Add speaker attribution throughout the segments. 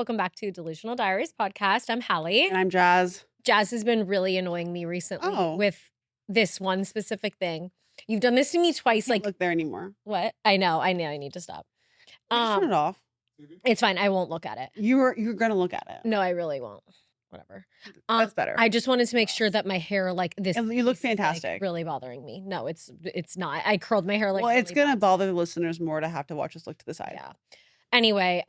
Speaker 1: Welcome back to Delusional Diaries Podcast. I'm Halley.
Speaker 2: And I'm Jaz.
Speaker 1: Jaz has been really annoying me recently with this one specific thing. You've done this to me twice.
Speaker 2: I can't look there anymore.
Speaker 1: What? I know. I need to stop.
Speaker 2: Just turn it off.
Speaker 1: It's fine. I won't look at it.
Speaker 2: You're gonna look at it.
Speaker 1: No, I really won't. Whatever.
Speaker 2: That's better.
Speaker 1: I just wanted to make sure that my hair, like this,
Speaker 2: you look fantastic.
Speaker 1: Like, really bothering me. No, it's not. I curled my hair like.
Speaker 2: Well,
Speaker 1: really
Speaker 2: it's gonna
Speaker 1: bad.
Speaker 2: bother the listeners more to have to watch us look to the side.
Speaker 1: Yeah. Anyway,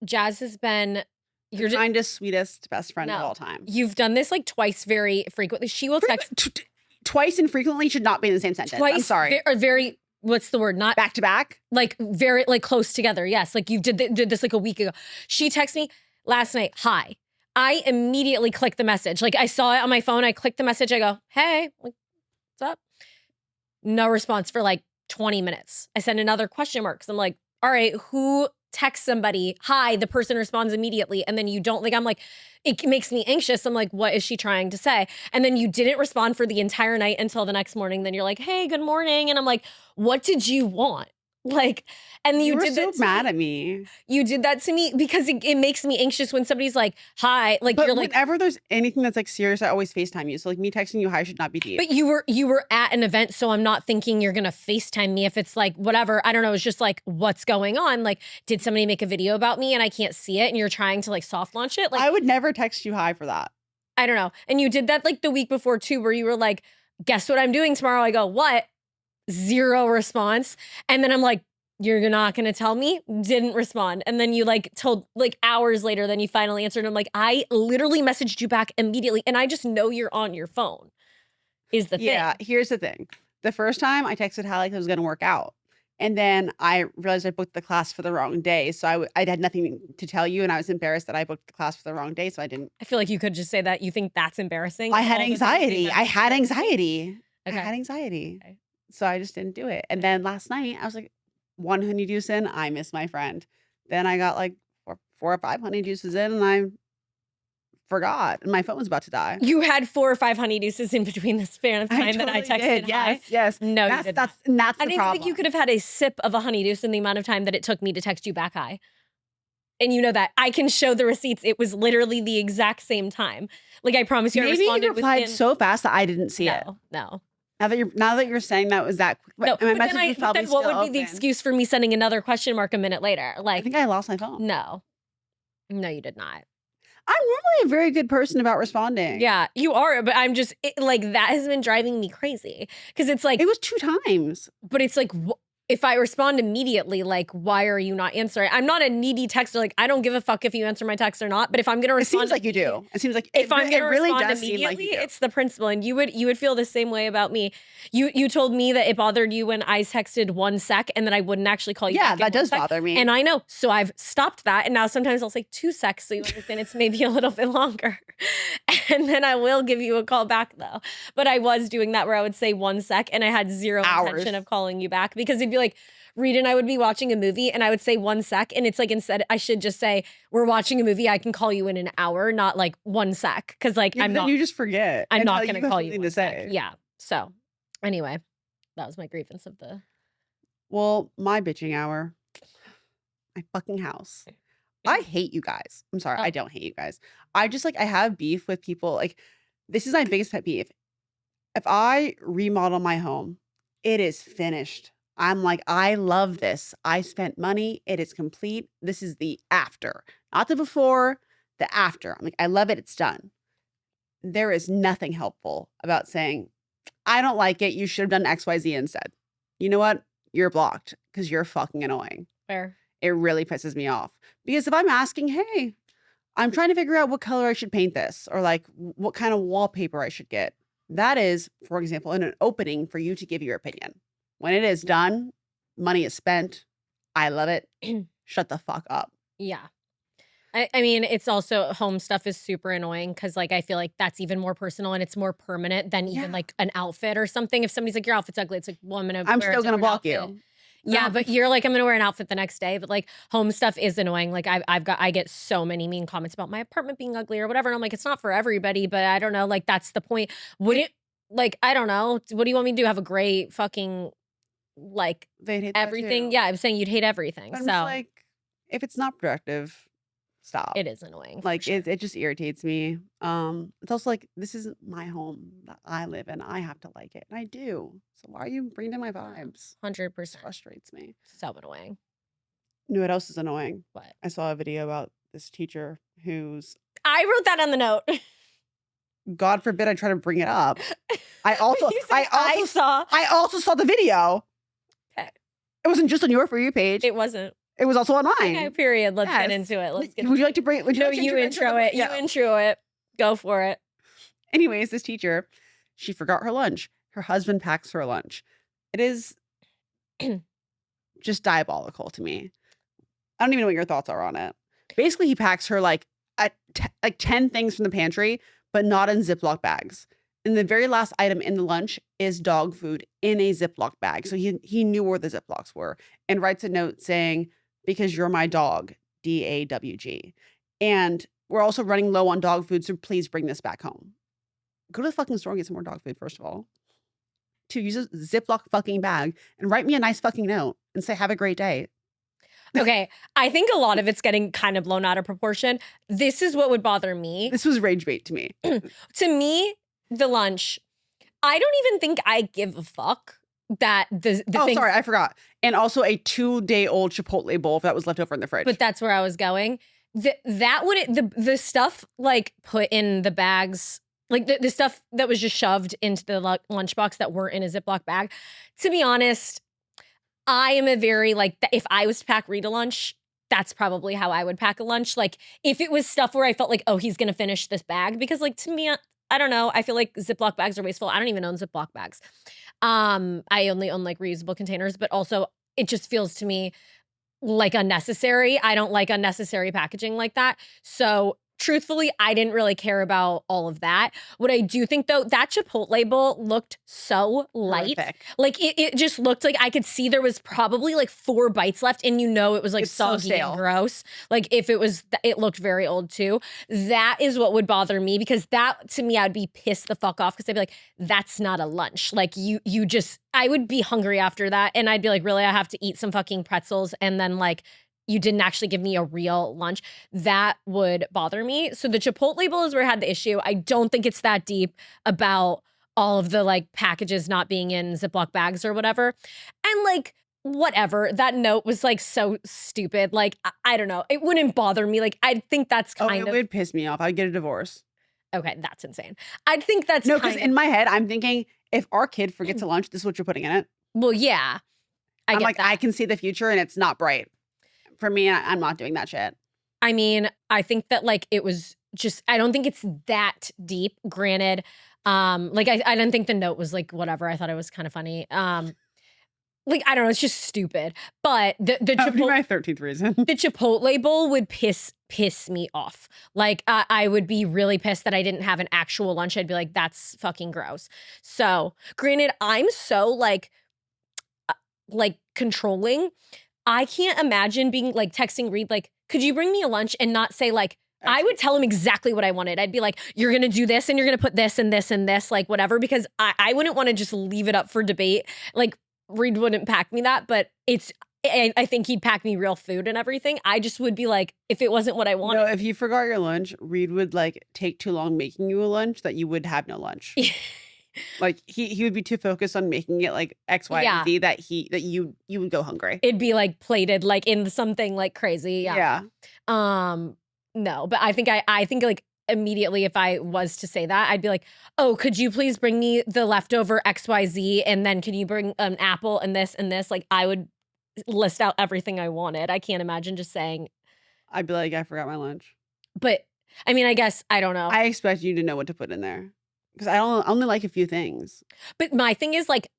Speaker 1: Jaz has been
Speaker 2: your kindest, sweetest, best friend of all time.
Speaker 1: You've done this like twice, very frequently. She will text
Speaker 2: twice and frequently should not be in the same sentence.
Speaker 1: Twice,
Speaker 2: I'm sorry.
Speaker 1: Very. What's the word? Not
Speaker 2: back to back.
Speaker 1: Like very like close together. Yes. Like you did this like a week ago. She texted me last night. Hi. I immediately clicked the message. Like I saw it on my phone. I clicked the message. I go, hey, what's up? No response for like 20 minutes. I sent another question mark because I'm like, all right, who texts somebody, hi, the person responds immediately, and then you don't, like, I'm like, it makes me anxious. I'm like, what is she trying to say? And then you didn't respond for the entire night until the next morning. Then you're like, hey, good morning. And I'm like, what did you want? Like, and you
Speaker 2: were
Speaker 1: did
Speaker 2: so
Speaker 1: that to
Speaker 2: mad
Speaker 1: me.
Speaker 2: At me.
Speaker 1: You did that to me because it makes me anxious when somebody's like, hi, like
Speaker 2: but
Speaker 1: you're like.
Speaker 2: Whenever there's anything that's like serious, I always FaceTime you. So like me texting you hi should not be deep.
Speaker 1: But you were at an event, so I'm not thinking you're gonna FaceTime me if it's like whatever. I don't know. It's just like, what's going on? Like, did somebody make a video about me and I can't see it and you're trying to like soft launch it? Like,
Speaker 2: I would never text you hi for that.
Speaker 1: I don't know. And you did that like the week before too, where you were like, guess what I'm doing tomorrow? I go, what? Zero response. And then I'm like, you're not going to tell me? Didn't respond. And then you like told like hours later, then you finally answered. I'm like, I literally messaged you back immediately. And I just know you're on your phone is the thing.
Speaker 2: Yeah, here's the thing. The first time I texted Hallie because I was going to work out. And then I realized I booked the class for the wrong day. So I had nothing to tell you. And I was embarrassed that I booked the class for the wrong day. So I didn't.
Speaker 1: I feel like you could just say that. You think that's embarrassing?
Speaker 2: I had anxiety. I had anxiety.
Speaker 1: Okay.
Speaker 2: I had anxiety.
Speaker 1: Okay.
Speaker 2: So I just didn't do it. And then last night I was like, one honeydew in, I miss my friend. Then I got like four or five honeydews in and I forgot. And my phone was about to die.
Speaker 1: You had 4 or 5 honeydews in between the span of time that I texted
Speaker 2: did.
Speaker 1: hi.
Speaker 2: Yes.
Speaker 1: No,
Speaker 2: that's
Speaker 1: you did
Speaker 2: that's
Speaker 1: not.
Speaker 2: that's the
Speaker 1: I didn't
Speaker 2: problem.
Speaker 1: think you could have had a sip of a honeydew in the amount of time that it took me to text you back hi. And you know that. I can show the receipts. It was literally the exact same time. Like I promise you, I
Speaker 2: Maybe
Speaker 1: responded
Speaker 2: you replied
Speaker 1: within...
Speaker 2: so fast that I didn't see it.
Speaker 1: No.
Speaker 2: Now that you're saying that was that quick.
Speaker 1: No,
Speaker 2: my
Speaker 1: but
Speaker 2: message was probably
Speaker 1: then what
Speaker 2: still
Speaker 1: would be the
Speaker 2: open.
Speaker 1: excuse for me sending another question mark a minute later? Like
Speaker 2: I think I lost my phone.
Speaker 1: No, you did not.
Speaker 2: I'm normally a very good person about responding.
Speaker 1: Yeah, you are, but I'm just like that has been driving me crazy because it's like
Speaker 2: it was 2 times.
Speaker 1: But it's like if I respond immediately, like why are you not answering? I'm not a needy texter. Like I don't give a fuck if you answer my text or not. But if I'm gonna respond,
Speaker 2: it seems like you do. It seems like
Speaker 1: if I'm gonna
Speaker 2: really
Speaker 1: respond
Speaker 2: does
Speaker 1: immediately,
Speaker 2: seem like you do.
Speaker 1: it's the principle. And you would feel the same way about me. You told me that it bothered you when I texted 1 sec and that I wouldn't actually call you.
Speaker 2: Yeah,
Speaker 1: back
Speaker 2: that does
Speaker 1: 1 sec.
Speaker 2: bother me.
Speaker 1: And I know, so I've stopped that. And now sometimes I'll say 2 secs, so you understand it's maybe a little bit longer. And then I will give you a call back though. But I was doing that where I would say 1 sec and I had zero intention of calling you back because it'd be like. Reed and I would be watching a movie and I would say 1 sec and it's like instead I should just say we're watching a movie, I can call you in an hour, not like 1 sec because like
Speaker 2: I'm not. You just forget.
Speaker 1: I'm not going to call you
Speaker 2: to say.
Speaker 1: Yeah. So anyway, that was my grievance of the.
Speaker 2: Well, my bitching hour. My fucking house. I hate you guys. I'm sorry. I don't hate you guys. I just like I have beef with people. Like this is my biggest pet peeve. If I remodel my home, it is finished. I'm like, I love this. I spent money. It is complete. This is the after, not the before, the after. I'm like, I love it. It's done. There is nothing helpful about saying, I don't like it. You should have done X, Y, Z instead. You know what? You're blocked because you're fucking annoying.
Speaker 1: Fair.
Speaker 2: It really pisses me off because if I'm asking, hey, I'm trying to figure out what color I should paint this or like what kind of wallpaper I should get. That is, for example, an opening for you to give your opinion. When it is done, money is spent. I love it. Shut the fuck up.
Speaker 1: Yeah. I mean, it's also home stuff is super annoying because like I feel like that's even more personal and it's more permanent than even like an outfit or something. If somebody's like, your outfit's ugly, it's like, well, I'm
Speaker 2: still gonna block you.
Speaker 1: Yeah,
Speaker 2: No.
Speaker 1: but you're like, I'm gonna wear an outfit the next day. But like home stuff is annoying. Like I get so many mean comments about my apartment being ugly or whatever. And I'm like, it's not for everybody, but I don't know. Like that's the point. Would it like, I don't know. What do you want me to do? Have a great fucking like
Speaker 2: They'd hate
Speaker 1: everything?
Speaker 2: that too.
Speaker 1: Yeah, I'm saying you'd hate everything.
Speaker 2: But
Speaker 1: so
Speaker 2: I'm just like, if it's not productive, stop.
Speaker 1: It is annoying.
Speaker 2: Like
Speaker 1: sure.
Speaker 2: it just irritates me. It's also like this is my home that I live in. I have to like it, and I do. So why are you bringing in my vibes?
Speaker 1: 100%.
Speaker 2: Frustrates me.
Speaker 1: So annoying.
Speaker 2: You know what else is annoying?
Speaker 1: What?
Speaker 2: I saw a video about this teacher who's,
Speaker 1: I wrote that on the note.
Speaker 2: God forbid I try to bring it up. I also saw the video.
Speaker 1: Okay.
Speaker 2: It wasn't just on your For You page.
Speaker 1: It wasn't.
Speaker 2: It was also on mine.
Speaker 1: Okay, period. Let's get
Speaker 2: Yes.
Speaker 1: into it. Let's get
Speaker 2: Would you like to bring it? Would you
Speaker 1: No,
Speaker 2: like to
Speaker 1: you intro it.
Speaker 2: Yeah.
Speaker 1: You intro it. Go for it.
Speaker 2: Anyways, this teacher, she forgot her lunch. Her husband packs her lunch. It is just diabolical to me. I don't even know what your thoughts are on it. Basically, he packs her like 10 things from the pantry, but not in Ziploc bags. And the very last item in the lunch is dog food in a Ziploc bag. So he knew where the Ziplocs were and writes a note saying, "Because you're my dog, DAWG. And we're also running low on dog food, so please bring this back home." Go to the fucking store and get some more dog food, first of all. 2, use a Ziploc fucking bag and write me a nice fucking note and say, "Have a great day."
Speaker 1: Okay, I think a lot of it's getting kind of blown out of proportion. This is what would bother me.
Speaker 2: This was rage bait to me.
Speaker 1: To me, the lunch, I don't even think I give a fuck that the thing.
Speaker 2: Sorry, I forgot. And also a 2-day-old Chipotle bowl that was left over in the fridge.
Speaker 1: But that's where I was going. The stuff like put in the bags, like the stuff that was just shoved into the lunchbox that weren't in a Ziploc bag. To be honest, I am a very like, if I was to pack Reed a lunch, that's probably how I would pack a lunch. Like if it was stuff where I felt like, oh, he's going to finish this bag. Because like to me, I don't know. I feel like Ziploc bags are wasteful. I don't even own Ziploc bags. I only own like reusable containers, but also it just feels to me like unnecessary. I don't like unnecessary packaging like that. So truthfully, I didn't really care about all of that. What I do think though, that Chipotle bowl looked so light.
Speaker 2: Horrific.
Speaker 1: Like it just looked like I could see there was probably like 4 bites left, and it was like
Speaker 2: It's so
Speaker 1: soggy
Speaker 2: stale.
Speaker 1: and gross. Like if it looked very old too. That is what would bother me, because that to me, I'd be pissed the fuck off, because I'd be like, that's not a lunch. Like I would be hungry after that, and I'd be like, really, I have to eat some fucking pretzels, and then like, you didn't actually give me a real lunch. That would bother me. So the Chipotle bowl is where I had the issue. I don't think it's that deep about all of the like packages not being in Ziploc bags or whatever. And like, whatever. That note was like so stupid. Like, I don't know. It wouldn't bother me. Like, I think that's kind
Speaker 2: it would piss me off. I'd get a divorce.
Speaker 1: Okay, that's insane. I think that's
Speaker 2: No, because in my head, I'm thinking, if our kid forgets a lunch, this is what you're putting in it.
Speaker 1: Well, yeah.
Speaker 2: I'm
Speaker 1: get
Speaker 2: like,
Speaker 1: that.
Speaker 2: I can see the future and it's not bright. For me, I'm not doing that shit.
Speaker 1: I mean, I think that like it was just, I don't think it's that deep. Granted, like I didn't think the note was like whatever. I thought it was kind of funny. Like I don't know, it's just stupid. But the
Speaker 2: That would be my 13th reason.
Speaker 1: the Chipotle bowl would piss me off. Like I would be really pissed that I didn't have an actual lunch. I'd be like, that's fucking gross. So, granted, I'm so like controlling. I can't imagine being like texting Reed, like, could you bring me a lunch, and not say like, I would tell him exactly what I wanted. I'd be like, you're going to do this and you're going to put this and this and this, like whatever, because I wouldn't want to just leave it up for debate. Like Reed wouldn't pack me that, but I think he'd pack me real food and everything. I just would be like, if it wasn't what I wanted.
Speaker 2: No, if you forgot your lunch, Reed would like take too long making you a lunch that you would have no lunch. Like he would be too focused on making it like X, Y, and Z that you would go hungry.
Speaker 1: It'd be like plated like in something like crazy. Yeah. No, but I think like immediately if I was to say that, I'd be like, oh, could you please bring me the leftover XYZ, and then can you bring an apple and this and this? Like I would list out everything I wanted. I can't imagine just saying.
Speaker 2: I'd be like, I forgot my lunch.
Speaker 1: But I mean, I guess I don't know.
Speaker 2: I expect you to know what to put in there. Because I only like a few things.
Speaker 1: But my thing is like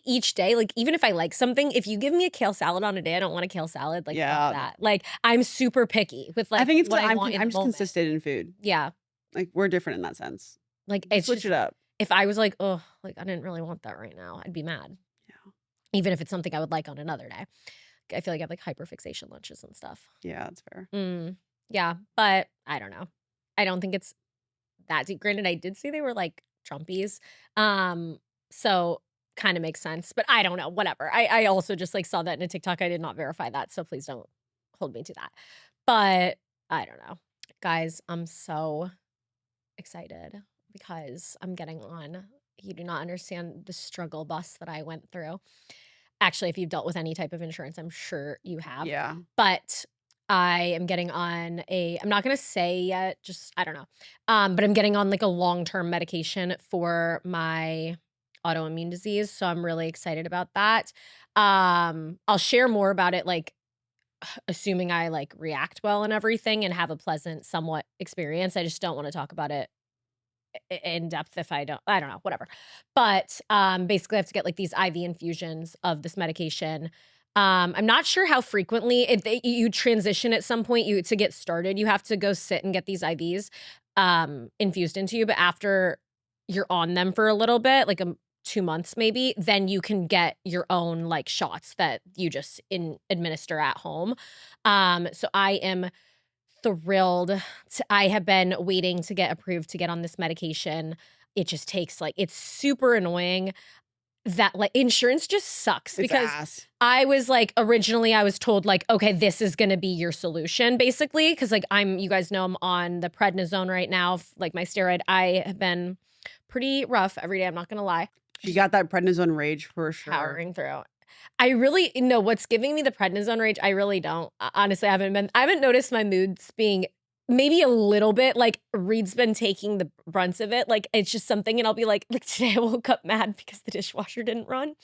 Speaker 1: each day, like even if I like something, if you give me a kale salad on a day, I don't want a kale salad. Like fuck that. Like I'm super picky with like
Speaker 2: I think it's
Speaker 1: what I
Speaker 2: I'm
Speaker 1: want in the
Speaker 2: just
Speaker 1: moment.
Speaker 2: consistent in food.
Speaker 1: Yeah.
Speaker 2: Like we're different in that sense.
Speaker 1: Like it's
Speaker 2: Switch it up.
Speaker 1: If I was like, oh, like I didn't really want that right now, I'd be mad.
Speaker 2: Yeah.
Speaker 1: Even if it's something I would like on another day. I feel like I have like hyperfixation lunches and stuff.
Speaker 2: Yeah, that's fair.
Speaker 1: Yeah, but I don't know. I don't think it's that deep. Granted, I did see they were like Trumpies. So kind of makes sense. But I don't know. Whatever. I also just like saw that in a TikTok. I did not verify that. So please don't hold me to that. But I don't know. Guys, I'm so excited because I'm getting on. You do not understand the struggle bus that I went through. Actually, if you've dealt with any type of insurance, I'm sure you have.
Speaker 2: Yeah.
Speaker 1: But I am getting on I'm not going to say yet, just, I don't know. But I'm getting on like a long-term medication for my autoimmune disease. So I'm really excited about that. I'll share more about it, like, assuming I like react well and everything and have a pleasant, somewhat experience. I just don't want to talk about it in depth if I don't know, whatever. But basically I have to get like these IV infusions of this medication. I'm not sure how frequently you transition at some point. To get started, you have to go sit and get these IVs infused into you. But after you're on them for a little bit, like 2 months maybe, then you can get your own like shots that you just administer at home. So I am thrilled. I have been waiting to get approved to get on this medication. It just takes like, it's super annoying that like insurance just sucks
Speaker 2: It's
Speaker 1: because
Speaker 2: ass.
Speaker 1: I was like, originally I was told like, okay, this is going to be your solution basically. Cause like you guys know I'm on the prednisone right now, like my steroid. I have been pretty rough every day. I'm not going to lie.
Speaker 2: She got that prednisone rage for sure.
Speaker 1: Powering through. I really know what's giving me the prednisone rage. I really don't. Honestly, I haven't noticed my moods being maybe a little bit like Reed's been taking the brunt of it. Like it's just something, and I'll be like today I woke up mad because the dishwasher didn't run.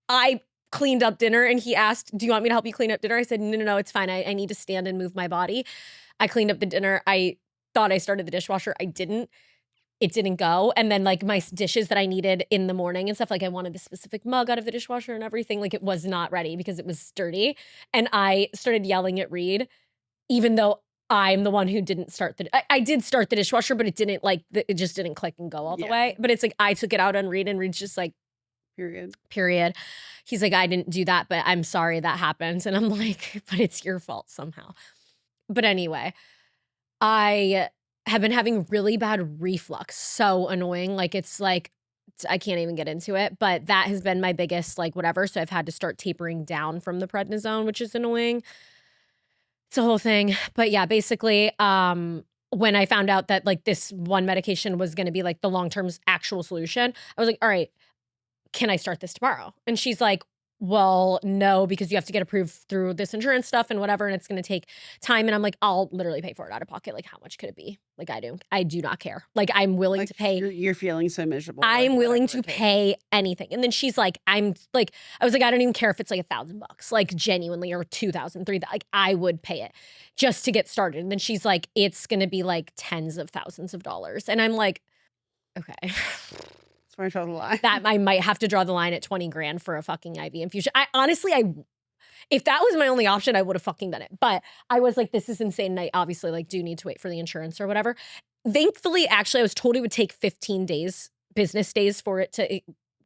Speaker 1: I cleaned up dinner and he asked, "Do you want me to help you clean up dinner?" I said, No, it's fine. I need to stand and move my body. I cleaned up the dinner. I thought I started the dishwasher. I didn't. It didn't go. And then like my dishes that I needed in the morning and stuff, like I wanted the specific mug out of the dishwasher and everything, like it was not ready because it was dirty. And I started yelling at Reed, even though I'm the one who didn't start I did start the dishwasher, but it didn't like, it just didn't click and go all the way. But it's like, I took it out on Reed and Reed's just like, period. He's like, I didn't do that, but I'm sorry that happened. And I'm like, but it's your fault somehow. But anyway, I have been having really bad reflux. So annoying. Like it's like, I can't even get into it, but that has been my biggest like whatever. So I've had to start tapering down from the prednisone, which is annoying. It's a whole thing. But yeah, basically, when I found out that like this one medication was going to be like the long-term actual solution, I was like, all right, can I start this tomorrow? And she's like, well, no, because you have to get approved through this insurance stuff and whatever, and it's going to take time. And I'm like, I'll literally pay for it out of pocket. Like, how much could it be? Like, I do not care. Like, I'm willing to pay.
Speaker 2: You're feeling so miserable.
Speaker 1: I'm willing to pay anything. And then she's like, I was like, I don't even care if it's like $1,000, like genuinely, or 2,000, 3,000. Like, I would pay it just to get started. And then she's like, it's going to be like tens of thousands of dollars. And I'm like, okay.
Speaker 2: I draw the line.
Speaker 1: That I might have to draw the line at 20 grand for a fucking IV infusion. I honestly, if that was my only option, I would have fucking done it. But I was like, this is insane. And I obviously like do need to wait for the insurance or whatever. Thankfully, actually, I was told it would take 15 days, business days for it to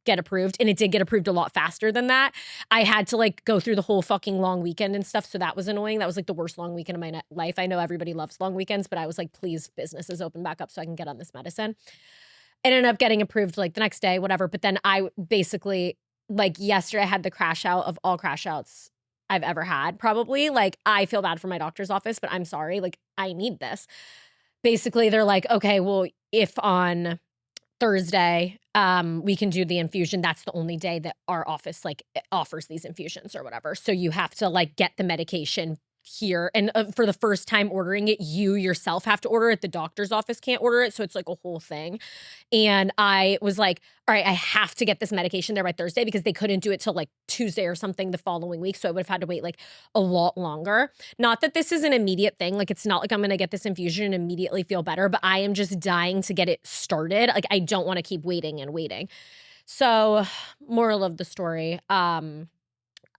Speaker 1: get approved. And it did get approved a lot faster than that. I had to like go through the whole fucking long weekend and stuff. So that was annoying. That was like the worst long weekend of my life. I know everybody loves long weekends, but I was like, please, businesses open back up so I can get on this medicine. It ended up getting approved like the next day, whatever. But then I basically, like yesterday, I had the crash out of all crash outs I've ever had, probably. Like, I feel bad for my doctor's office, but I'm sorry. Like, I need this. Basically, they're like, okay, well, if on Thursday we can do the infusion, that's the only day that our office like offers these infusions or whatever. So you have to like get the medication here, and for the first time ordering it, you yourself have to order it. The doctor's office can't order it, so it's like a whole thing. And I was like, all right, I have to get this medication there by Thursday because they couldn't do it till like Tuesday or something the following week, so I would have had to wait like a lot longer. Not that this is an immediate thing, like it's not like I'm gonna get this infusion and immediately feel better, but I am just dying to get it started. Like, I don't want to keep waiting and waiting. So moral of the story,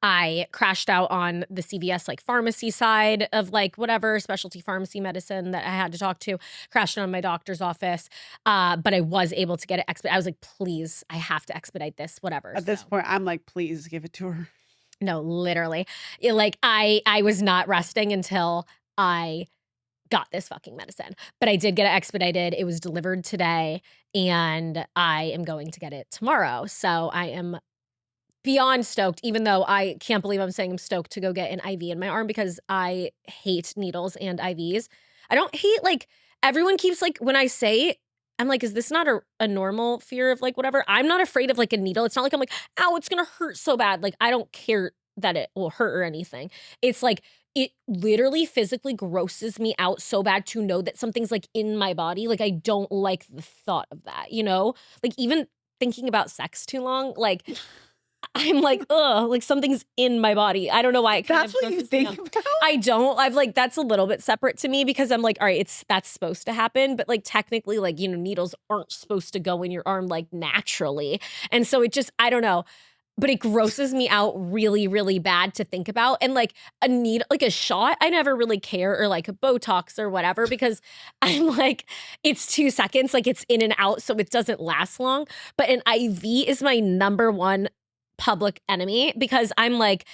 Speaker 1: I crashed out on the CVS like pharmacy side of like whatever specialty pharmacy medicine that I had to talk to, crashed on my doctor's office. But I was able to get it expedited. I was like, please, I have to expedite this, whatever.
Speaker 2: At this point, I'm like, please give it to her.
Speaker 1: No, literally. Like I was not resting until I got this fucking medicine. But I did get it expedited. It was delivered today and I am going to get it tomorrow. So I am beyond stoked, even though I can't believe I'm saying I'm stoked to go get an IV in my arm because I hate needles and IVs. I don't hate, like, everyone keeps, like, when I say, I'm like, is this not a normal fear of, like, whatever? I'm not afraid of, like, a needle. It's not like I'm like, ow, it's gonna hurt so bad. Like, I don't care that it will hurt or anything. It's like, it literally physically grosses me out so bad to know that something's, like, in my body. Like, I don't like the thought of that, you know? Like, even thinking about sex too long, like, I'm like, ugh, like something's in my body. I don't know why.
Speaker 2: That's what you think about?
Speaker 1: I don't. I've like, that's a little bit separate to me because I'm like, all right, that's supposed to happen. But like, technically, like, you know, needles aren't supposed to go in your arm like naturally. And so it just, I don't know. But it grosses me out really, really bad to think about. And like a needle, like a shot, I never really care, or like a Botox or whatever, because I'm like, it's 2 seconds, like it's in and out, so it doesn't last long. But an IV is my number one public enemy because I'm like,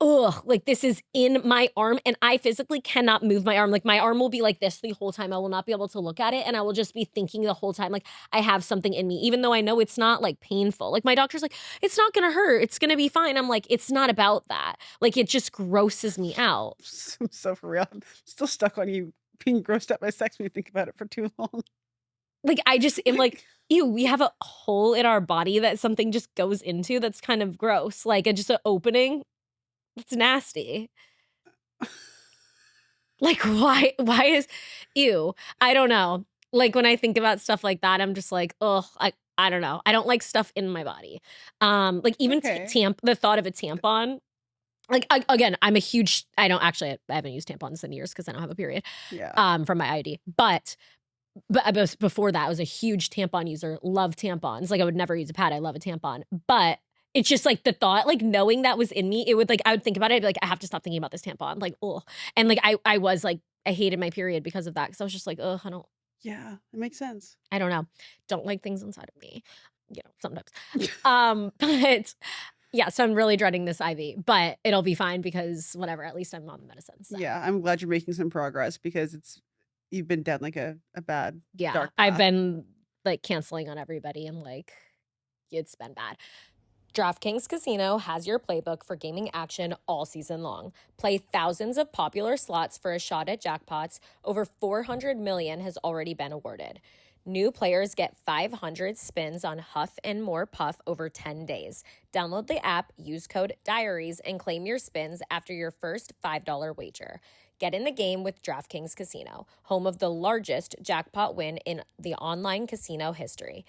Speaker 1: ugh, like this is in my arm and I physically cannot move my arm. Like my arm will be like this the whole time. I will not be able to look at it and I will just be thinking the whole time like I have something in me, even though I know it's not like painful. Like my doctor's like, it's not gonna hurt. It's gonna be fine. I'm like, it's not about that. Like it just grosses me out.
Speaker 2: So for real, I'm still stuck on you being grossed out by sex when you think about it for too long.
Speaker 1: Like I just am like, ew, we have a hole in our body that something just goes into that's kind of gross. Like just an opening. It's nasty. Like why is ew? I don't know. Like when I think about stuff like that, I'm just like, ugh, I don't know. I don't like stuff in my body. Like even the thought of a tampon. Like again, I'm a huge I haven't used tampons in years because I don't have a period.
Speaker 2: Yeah.
Speaker 1: From my ID. But before that, I was a huge tampon user. Love tampons. Like I would never use a pad. I love a tampon. But it's just like the thought, like knowing that was in me, it would like, I would think about it. I'd be like, I have to stop thinking about this tampon. Like, oh, and like, I was like, I hated my period because of that. Cause I was just like, oh,
Speaker 2: Yeah, it makes sense.
Speaker 1: I don't know. Don't like things inside of me, you know, sometimes. But yeah, so I'm really dreading this IV, but it'll be fine because whatever, at least I'm on the medicine. So.
Speaker 2: Yeah, I'm glad you're making some progress because you've been down like a bad dark path.
Speaker 1: I've been like canceling on everybody and like, it's been bad. DraftKings Casino has your playbook for gaming action all season long. Play thousands of popular slots for a shot at jackpots. Over $400 million has already been awarded. New players get 500 spins on Huff and More Puff over 10 days. Download the app, use code DIARIES, and claim your spins after your first $5 wager. Get in the game with DraftKings Casino, home of the largest jackpot win in the online casino history.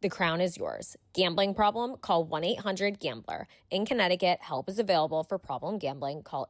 Speaker 1: The crown is yours. Gambling problem? Call 1-800-GAMBLER. In Connecticut, help is available for problem gambling. Call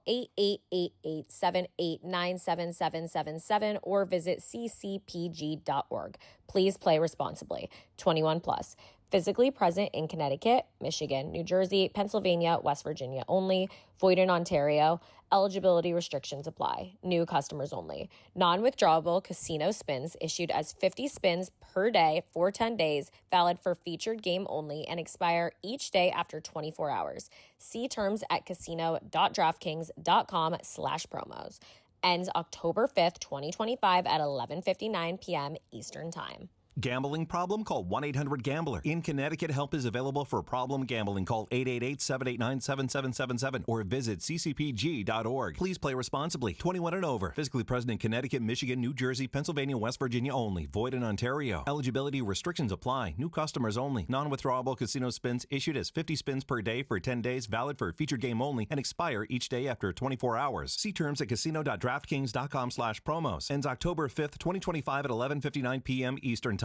Speaker 1: 888-878-977777 or visit ccpg.org. Please play responsibly. 21 plus. Physically present in Connecticut, Michigan, New Jersey, Pennsylvania, West Virginia only. Void in Ontario. Eligibility restrictions apply. New customers only. Non-withdrawable casino spins issued as 50 spins per day for 10 days, valid for featured game only, and expire each day after 24 hours. See terms at casino.draftkings.com/promos. Ends October 5th, 2025 at 11:59 p.m. Eastern Time.
Speaker 3: Gambling problem? Call 1-800-GAMBLER. In Connecticut, help is available for problem gambling. Call 888-789-7777 or visit ccpg.org. Please play responsibly. 21 and over. Physically present in Connecticut, Michigan, New Jersey, Pennsylvania, West Virginia only. Void in Ontario. Eligibility restrictions apply. New customers only. Non-withdrawable casino spins issued as 50 spins per day for 10 days, valid for featured game only, and expire each day after 24 hours. See terms at casino.draftkings.com/promos. Ends October 5th, 2025 at 11:59 p.m. Eastern Time.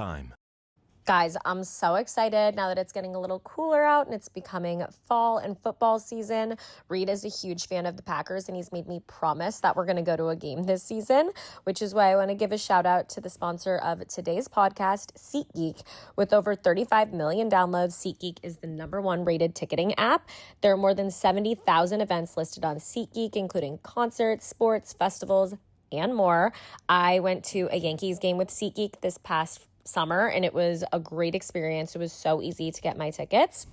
Speaker 1: Guys, I'm so excited now that it's getting a little cooler out and it's becoming fall and football season. Reed is a huge fan of the Packers and he's made me promise that we're going to go to a game this season, which is why I want to give a shout out to the sponsor of today's podcast, SeatGeek. With over 35 million downloads, SeatGeek is the #1 rated ticketing app. There are more than 70,000 events listed on SeatGeek, including concerts, sports, festivals, and more. I went to a Yankees game with SeatGeek this past summer and it was a great experience. It was so easy to get my tickets.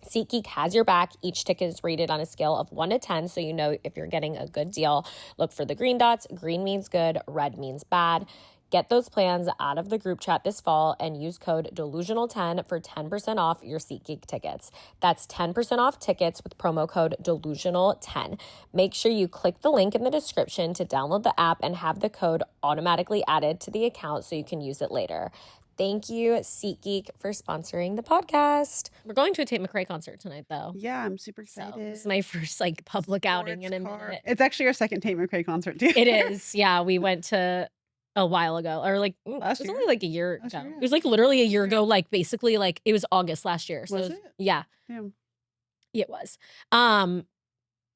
Speaker 1: SeatGeek has your back. Each ticket is rated on a scale of 1 to 10, so you know if you're getting a good deal. Look for the green dots. Green means good, red means bad. Get those plans out of the group chat this fall and use code Delusional10 for 10% off your SeatGeek tickets. That's 10% off tickets with promo code Delusional10. Make sure you click the link in the description to download the app and have the code automatically added to the account so you can use it later. Thank you, SeatGeek, for sponsoring the podcast. We're going to a Tate McCrae concert tonight, though.
Speaker 2: Yeah, I'm super
Speaker 1: So
Speaker 2: excited.
Speaker 1: this is my first public outing in a minute.
Speaker 2: It's actually our second Tate McCrae concert too.
Speaker 1: It is. Yeah, we went to a while ago, or it was
Speaker 2: year?
Speaker 1: only a year
Speaker 2: Last
Speaker 1: ago.
Speaker 2: year, yeah.
Speaker 1: It was literally a year ago. Basically, it was August last year. So
Speaker 2: Was it?
Speaker 1: Yeah,
Speaker 2: Damn.
Speaker 1: it was.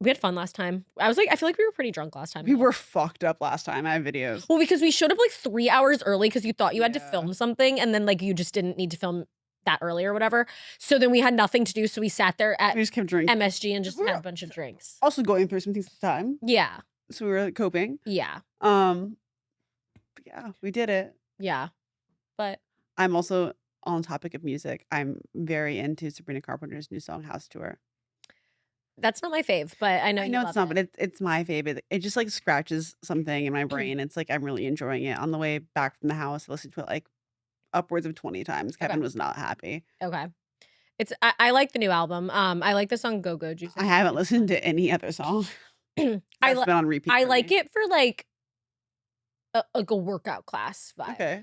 Speaker 1: We had fun last time. I feel like we were pretty drunk last time.
Speaker 2: We were fucked up last time. I have videos.
Speaker 1: Well, because we showed up 3 hours early because you thought you had to
Speaker 2: Yeah.
Speaker 1: film something, and then you just didn't need to film that early or whatever. So then we had nothing to do, so we sat there at
Speaker 2: We just kept drinking.
Speaker 1: MSG and just
Speaker 2: We were
Speaker 1: had a bunch of drinks.
Speaker 2: Also going through some things at the time,
Speaker 1: Yeah,
Speaker 2: so we were coping.
Speaker 1: yeah,
Speaker 2: But yeah, we did it.
Speaker 1: yeah. But
Speaker 2: I'm also on topic of music. I'm very into Sabrina Carpenter's new song "House Tour."
Speaker 1: that's not my fave. But I know
Speaker 2: I
Speaker 1: you
Speaker 2: know
Speaker 1: love
Speaker 2: it's not,
Speaker 1: it.
Speaker 2: but it's my favorite. It just scratches something in my brain. It's I'm really enjoying it. On the way back from the house, I listened to it upwards of 20 times. Kevin
Speaker 1: Okay.
Speaker 2: was not happy.
Speaker 1: Okay. I like the new album. I like the song Go Go Juice.
Speaker 2: I haven't listened to any other song.
Speaker 1: I
Speaker 2: That's been on repeat.
Speaker 1: I
Speaker 2: for
Speaker 1: like
Speaker 2: me.
Speaker 1: it for a workout class vibe.
Speaker 2: Okay.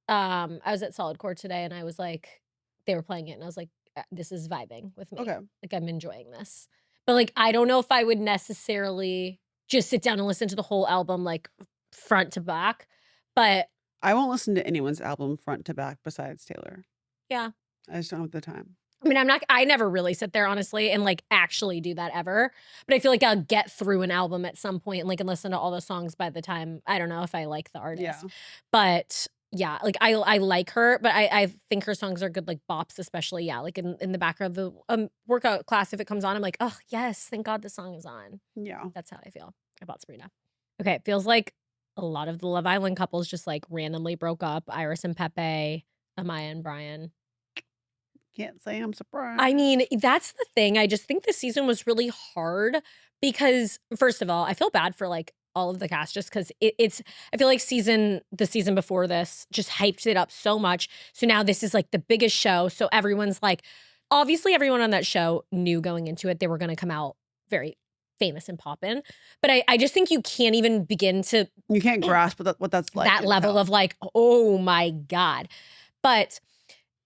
Speaker 1: I was at Solid Core today and I was they were playing it and I was this is vibing with me.
Speaker 2: Okay.
Speaker 1: I'm enjoying this. But I don't know if I would necessarily just sit down and listen to the whole album front to back. But
Speaker 2: I won't listen to anyone's album front to back besides Taylor.
Speaker 1: yeah.
Speaker 2: I just don't have the time.
Speaker 1: I mean, I never really sit there, honestly, and actually do that ever. But I feel I'll get through an album at some point and listen to all the songs by the time, I don't know if I like the artist.
Speaker 2: Yeah.
Speaker 1: But yeah, I like her, but I think her songs are good, bops, especially. Yeah, in the background of the workout class, if it comes on, I'm oh, yes, thank God the song is on.
Speaker 2: Yeah.
Speaker 1: That's how I feel about Sabrina. Okay, it feels like a lot of the Love Island couples just randomly broke up. Iris and Pepe, Amaya and Brian.
Speaker 2: Can't say I'm surprised.
Speaker 1: I mean, that's the thing. I just think this season was really hard because, first of all, I feel bad for all of the cast just because it's. I feel like the season before this just hyped it up so much. So now this is the biggest show. So everyone's obviously everyone on that show knew going into it they were going to come out very famous and poppin'. But I just think you can't even begin to.
Speaker 2: You can't grasp what that's like.
Speaker 1: That level of oh my God. But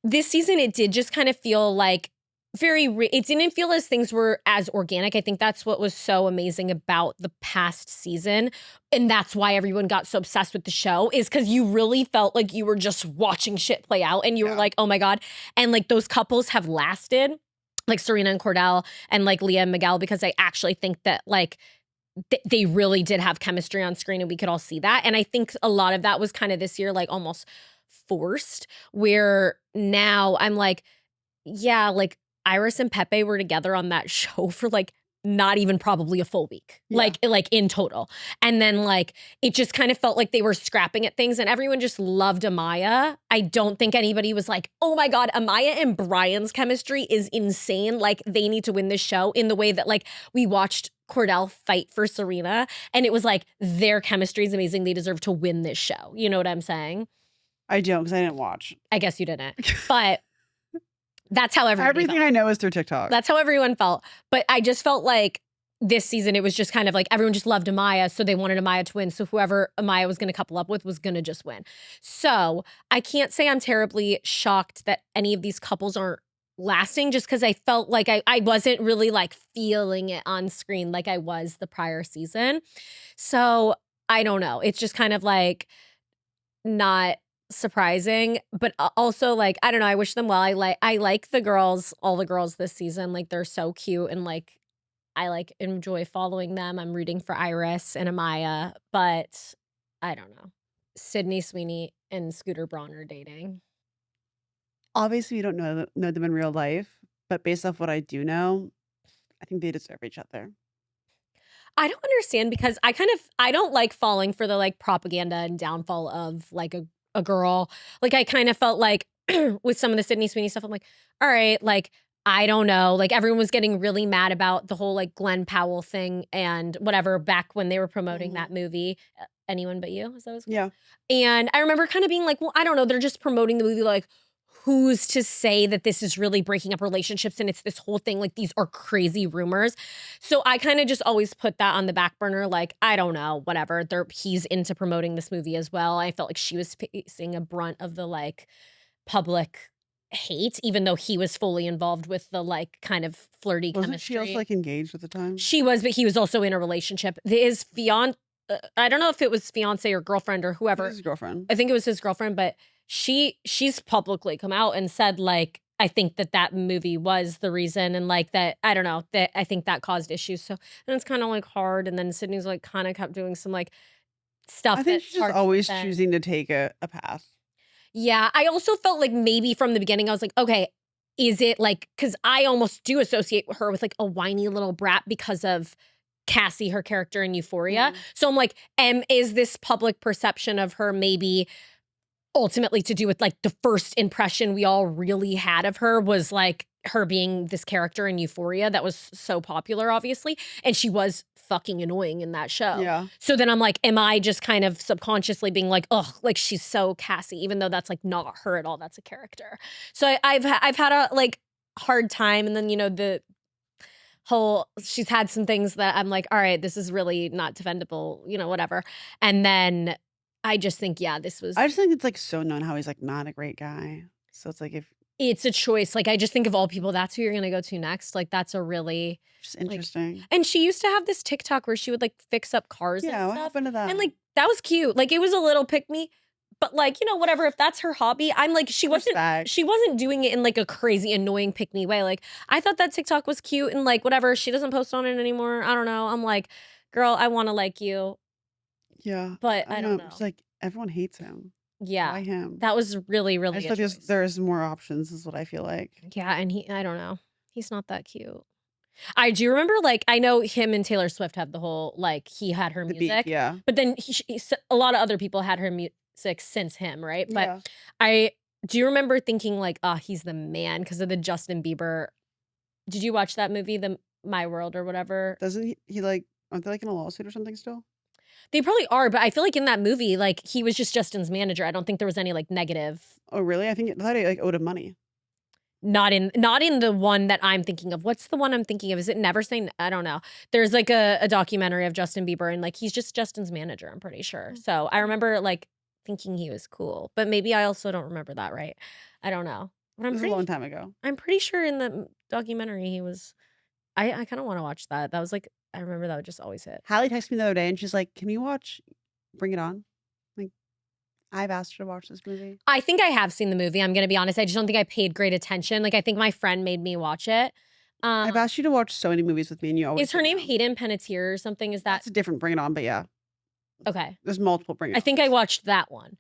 Speaker 1: this season, it did just kind of feel it didn't feel as things were as organic. I think that's what was so amazing about the past season. And that's why everyone got so obsessed with the show is because you really felt like you were just watching shit play out and you were oh my God. And those couples have lasted, Serena and Cordell and Leah and Miguel, because I actually think that they really did have chemistry on screen and we could all see that. And I think a lot of that was kind of this year, almost forced, where now I'm yeah, Iris and Pepe were together on that show for not even probably a full week,
Speaker 2: Yeah.
Speaker 1: In total. And then it just kind of felt like they were scrapping at things and everyone just loved Amaya. I don't think anybody was oh my God, Amaya and Brian's chemistry is insane. They need to win this show in the way that we watched Cordell fight for Serena and it was their chemistry is amazing. They deserve to win this show. You know what I'm saying?
Speaker 2: I don't because I didn't watch.
Speaker 1: I guess you didn't, but that's how everything
Speaker 2: I know is through TikTok.
Speaker 1: That's how everyone felt. But I just felt this season, it was just kind of everyone just loved Amaya, so they wanted Amaya to win. So whoever Amaya was going to couple up with was going to just win. So I can't say I'm terribly shocked that any of these couples aren't lasting just because I felt I wasn't really feeling it on screen like I was the prior season. So I don't know. It's just kind of not surprising, but also I don't know, I wish them well. I like the girls, all the girls this season. They're so cute and I enjoy following them. I'm rooting for Iris and Amaya, but I don't know. Sydney Sweeney and Scooter Braun are dating.
Speaker 2: Obviously, you don't know them in real life, but based off what I do know, I think they deserve each other.
Speaker 1: I don't understand because I don't like falling for the propaganda and downfall of a girl. I kind of felt with some of the Sydney Sweeney stuff, I'm all right, I don't know. Everyone was getting really mad about the whole Glenn Powell thing and whatever back when they were promoting that movie. Anyone But You. Is that what it's called?
Speaker 2: Yeah.
Speaker 1: And I remember kind of being like, well, I don't know. They're just promoting the movie like, who's to say that this is really breaking up relationships and it's this whole thing, like these are crazy rumors. So I kind of just always put that on the back burner, like, I don't know, whatever. He's into promoting this movie as well. I felt like she was facing a brunt of the like public hate, even though he was fully involved with the like kind of flirty
Speaker 2: Wasn't
Speaker 1: chemistry.
Speaker 2: she also like engaged at the time?
Speaker 1: She was, but he was also in a relationship. His fiance, I don't know if it was fiance or girlfriend or whoever.
Speaker 2: His girlfriend.
Speaker 1: I think it was his girlfriend, but she's publicly come out and said like, I think that movie was the reason, and like that, I don't know, that I think that caused issues. So then it's kind of like hard, and then Sydney's like kind of kept doing some like stuff.
Speaker 2: I think
Speaker 1: that's
Speaker 2: she's
Speaker 1: hard
Speaker 2: just
Speaker 1: to
Speaker 2: always
Speaker 1: defend.
Speaker 2: choosing to take a path.
Speaker 1: Yeah, I also felt like maybe from the beginning I was like, okay, is it like, because I almost do associate her with like a whiny little brat because of Cassie, her character in Euphoria. So I'm like, is this public perception of her maybe ultimately to do with like the first impression we all really had of her was like her being this character in Euphoria that was so popular, obviously. And she was fucking annoying in that show.
Speaker 2: Yeah.
Speaker 1: So then I'm like, am I just kind of subconsciously being like, ugh, like she's so Cassie, even though that's like not her at all. That's a character. So I've had a like hard time. And then, you know, the whole, she's had some things that I'm like, all right, this is really not defendable, you know, whatever. And then I just think, yeah, this was.
Speaker 2: I just think it's like so known how he's like not a great guy. So it's like if
Speaker 1: it's a choice. Like I just think of all people, that's who you're gonna go to next. Like that's a really
Speaker 2: just interesting.
Speaker 1: And she used to have this TikTok where she would like fix up cars.
Speaker 2: Yeah,
Speaker 1: and
Speaker 2: what
Speaker 1: stuff.
Speaker 2: happened to that?
Speaker 1: And like that was cute. Like it was a little pick me, but like you know whatever. If that's her hobby, I'm like she wasn't doing it in like a crazy annoying pick me way. Like I thought that TikTok was cute and like whatever. She doesn't post on it anymore. I don't know. I'm like, girl, I want to like you.
Speaker 2: Yeah,
Speaker 1: but I don't know.
Speaker 2: It's like everyone hates him.
Speaker 1: Yeah,
Speaker 2: why him?
Speaker 1: That was really, really.
Speaker 2: I just feel like there's more options, is what I feel like.
Speaker 1: Yeah, and I don't know. He's not that cute. I do remember, like, I know him and Taylor Swift have the whole, like, he had her music.
Speaker 2: Beat, yeah.
Speaker 1: But then a lot of other people had her music since him, right? But
Speaker 2: Yeah.
Speaker 1: I do remember thinking, like, oh, he's the man because of the Justin Bieber. Did you watch that movie, The My World or whatever?
Speaker 2: Doesn't he like, aren't they like in a lawsuit or something still?
Speaker 1: They probably are, but I feel like in that movie, like, he was just Justin's manager. I don't think there was any, like, negative.
Speaker 2: Oh, really? I thought he like owed him money.
Speaker 1: Not in the one that I'm thinking of. What's the one I'm thinking of? Is it Never Say? I don't know. There's like a documentary of Justin Bieber and like he's just Justin's manager, I'm pretty sure. So I remember like thinking he was cool, but maybe I also don't remember that right. I don't know. But
Speaker 2: It was a long time ago.
Speaker 1: I'm pretty sure in the documentary he was. I kind of want to watch that. That was like I remember that would just always hit.
Speaker 2: Hallie texted me the other day and she's like, "Can you watch Bring It On?" Like, I've asked her to watch this movie.
Speaker 1: I think I have seen the movie. I'm gonna be honest. I just don't think I paid great attention. Like I think my friend made me watch it.
Speaker 2: I've asked you to watch so many movies with me, and you always.
Speaker 1: Is her name Hayden Panettiere or something? Is that?
Speaker 2: That's a different Bring It On, but yeah.
Speaker 1: Okay.
Speaker 2: There's multiple Bring It On.
Speaker 1: I think I watched that one.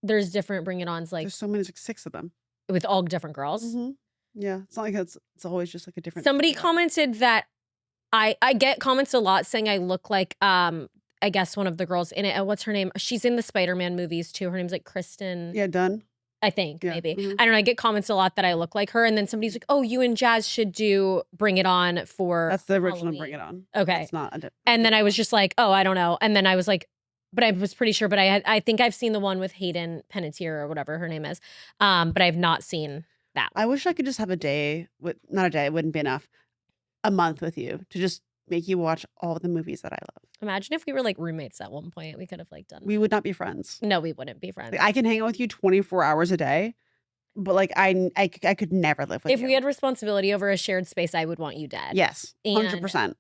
Speaker 1: There's different Bring It Ons, like
Speaker 2: there's so many, like 6 of them
Speaker 1: with all different girls.
Speaker 2: Mm-hmm. Yeah, it's not like it's always just like a different.
Speaker 1: Somebody commented that I get comments a lot saying I look like I guess one of the girls in it. What's her name? She's in the Spider-Man movies too. Her name's like Kristen.
Speaker 2: Yeah, Dunn.
Speaker 1: I think
Speaker 2: Yeah,
Speaker 1: maybe.
Speaker 2: mhm.
Speaker 1: I don't know. I get comments a lot that I look like her, and then somebody's like, "Oh, you and Jaz should do Bring It On for."
Speaker 2: That's the original
Speaker 1: Halloween.
Speaker 2: Bring It On.
Speaker 1: Okay.
Speaker 2: It's not.
Speaker 1: And then I was just like, "Oh, I don't know." And then I was like, but I was pretty sure. But I think I've seen the one with Hayden Panettiere or whatever her name is. But I've not seen that.
Speaker 2: I wish I could just have a day with, not a day, it wouldn't be enough. A month with you to just make you watch all the movies that I love.
Speaker 1: Imagine if we were like roommates at one point. We could have like done.
Speaker 2: We would not be friends.
Speaker 1: No, we wouldn't be friends.
Speaker 2: Like, I can hang out with you 24 hours a day, but like I could never live with
Speaker 1: If
Speaker 2: you.
Speaker 1: we had responsibility over a shared space, I would want you dead.
Speaker 2: Yes,
Speaker 1: And
Speaker 2: 100%.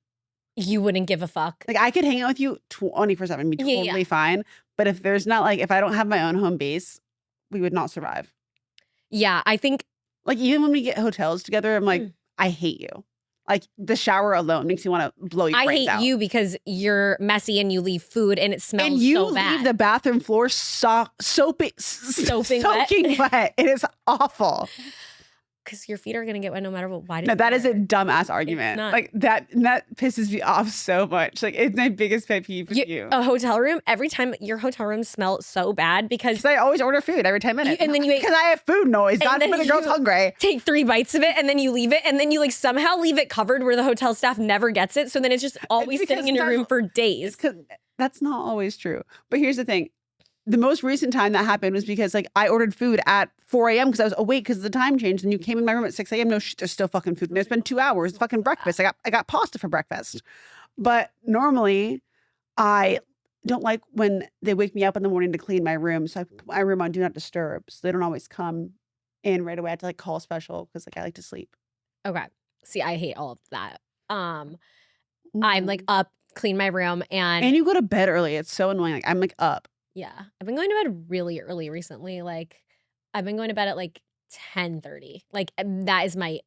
Speaker 1: You wouldn't give a fuck.
Speaker 2: Like I could hang out with you 24/7, be
Speaker 1: Yeah,
Speaker 2: totally
Speaker 1: yeah.
Speaker 2: fine. But if there's not like, if I don't have my own home base, we would not survive.
Speaker 1: Yeah, I think
Speaker 2: Like even when we get hotels together, I'm like,
Speaker 1: Mm.
Speaker 2: I hate you. Like the shower alone makes me want to blow your
Speaker 1: I
Speaker 2: brains
Speaker 1: hate
Speaker 2: out.
Speaker 1: you because you're messy and you leave food and it smells
Speaker 2: And you
Speaker 1: so
Speaker 2: leave
Speaker 1: bad.
Speaker 2: the bathroom floor soaking wet. It is awful.
Speaker 1: Because your feet are gonna get wet no matter what. Why did
Speaker 2: No,
Speaker 1: you
Speaker 2: that is a
Speaker 1: wear it?
Speaker 2: dumbass argument.
Speaker 1: not.
Speaker 2: Like that pisses me off so much. Like it's my biggest pet peeve with you.
Speaker 1: A hotel room, every time your hotel room smells so bad because
Speaker 2: Because I always order food every 10 minutes.
Speaker 1: and then you ate-
Speaker 2: because I have food noise.
Speaker 1: and
Speaker 2: That's
Speaker 1: then
Speaker 2: when the girl's
Speaker 1: you-
Speaker 2: hungry.
Speaker 1: take 3 bites of it and then you leave it and then you like somehow leave it covered where the hotel staff never gets it. So then it's just always
Speaker 2: because
Speaker 1: sitting in your
Speaker 2: that's-
Speaker 1: room for days.
Speaker 2: Because That's not always true. But here's the thing. The most recent time that happened was because like I ordered food at 4 a.m. because I was awake because the time changed. And you came in my room at 6 a.m. No, there's still fucking food. And it's been 2 hours. It's fucking breakfast. I got pasta for breakfast. But normally I don't like when they wake me up in the morning to clean my room. So I put my room on do not disturb. So they don't always come in right away. I have to like call special because like I like to sleep.
Speaker 1: Okay. See, I hate all of that. I'm
Speaker 2: Mm.
Speaker 1: like up, clean my room, and
Speaker 2: you go to bed early. It's so annoying. Like I'm like up.
Speaker 1: yeah, I've been going to bed really early recently. Like I've been going to bed at like 10:30. Like that is my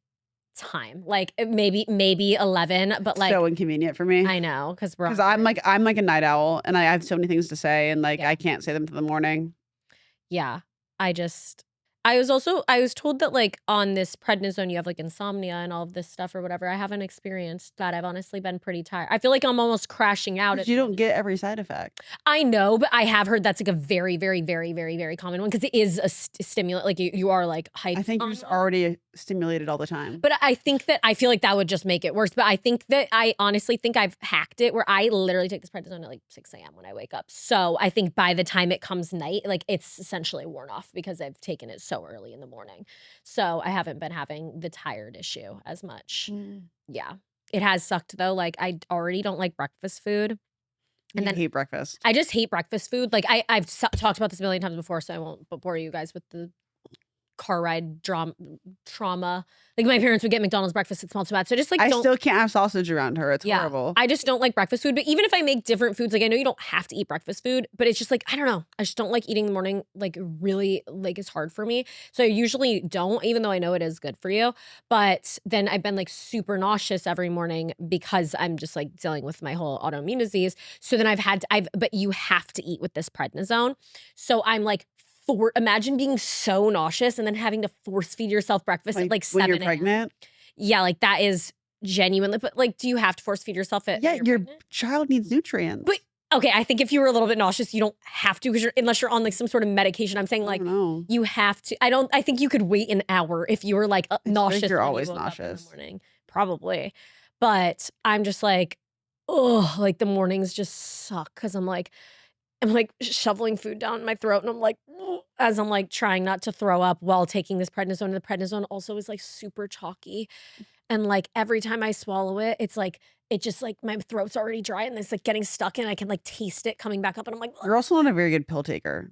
Speaker 1: time. Like maybe 11, but like
Speaker 2: So inconvenient for me.
Speaker 1: I know because
Speaker 2: I'm like a night owl and I have so many things to say and like
Speaker 1: Yeah.
Speaker 2: I can't say them till the morning.
Speaker 1: yeah. I was told that like on this prednisone you have like insomnia and all of this stuff or whatever. I haven't experienced that. I've honestly been pretty tired. I feel like I'm almost crashing out.
Speaker 2: But you don't get every side effect.
Speaker 1: I know, but I have heard that's like a very, very, very, very, very common one because it is a stimulant. Like you are like hyped.
Speaker 2: I think you're
Speaker 1: on
Speaker 2: just
Speaker 1: it.
Speaker 2: already stimulated all the time.
Speaker 1: But I think that I feel like that would just make it worse. But I think that I honestly think I've hacked it where I literally take this prednisone at like 6 a.m. when I wake up. So I think by the time it comes night, like it's essentially worn off because I've taken it so early in the morning. So I haven't been having the tired issue as much. Yeah. It has sucked though. Like I already don't like breakfast food. And
Speaker 2: You
Speaker 1: then
Speaker 2: hate breakfast.
Speaker 1: I just hate breakfast food. Like I've talked about this a million times before, so I won't bore you guys with the car ride trauma. Like my parents would get McDonald's breakfast. It smelled so bad. So I just like
Speaker 2: I
Speaker 1: don't.
Speaker 2: still can't have sausage around her. It's horrible.
Speaker 1: I just don't like breakfast food. But even if I make different foods, like I know you don't have to eat breakfast food, but it's just like, I don't know. I just don't like eating in the morning. Like really, like it's hard for me. So I usually don't, even though I know it is good for you. But then I've been like super nauseous every morning because I'm just like dealing with my whole autoimmune disease. So then but you have to eat with this prednisone. So I'm like, imagine being so nauseous and then having to force feed yourself breakfast at like 7
Speaker 2: when you're
Speaker 1: a.m.
Speaker 2: pregnant.
Speaker 1: Yeah, like that is genuinely. But like, do you have to force feed yourself at?
Speaker 2: Yeah,
Speaker 1: when you're
Speaker 2: your
Speaker 1: pregnant?
Speaker 2: child needs nutrients.
Speaker 1: But okay, I think if you were a little bit nauseous, you don't have to because unless you're on like some sort of medication. I'm saying like you have to. I think you could wait an hour if you were like nauseous.
Speaker 2: You're
Speaker 1: when
Speaker 2: always
Speaker 1: you woke up in the
Speaker 2: nauseous.
Speaker 1: morning, probably. But I'm just like, oh, like the mornings just suck because I'm like shoveling food down my throat and I'm like, as I'm like trying not to throw up while taking this prednisone. And the prednisone also is like super chalky. And like every time I swallow it, it's like, it just like my throat's already dry and it's like getting stuck and I can like taste it coming back up. And I'm like,
Speaker 2: You're also not a very good pill taker.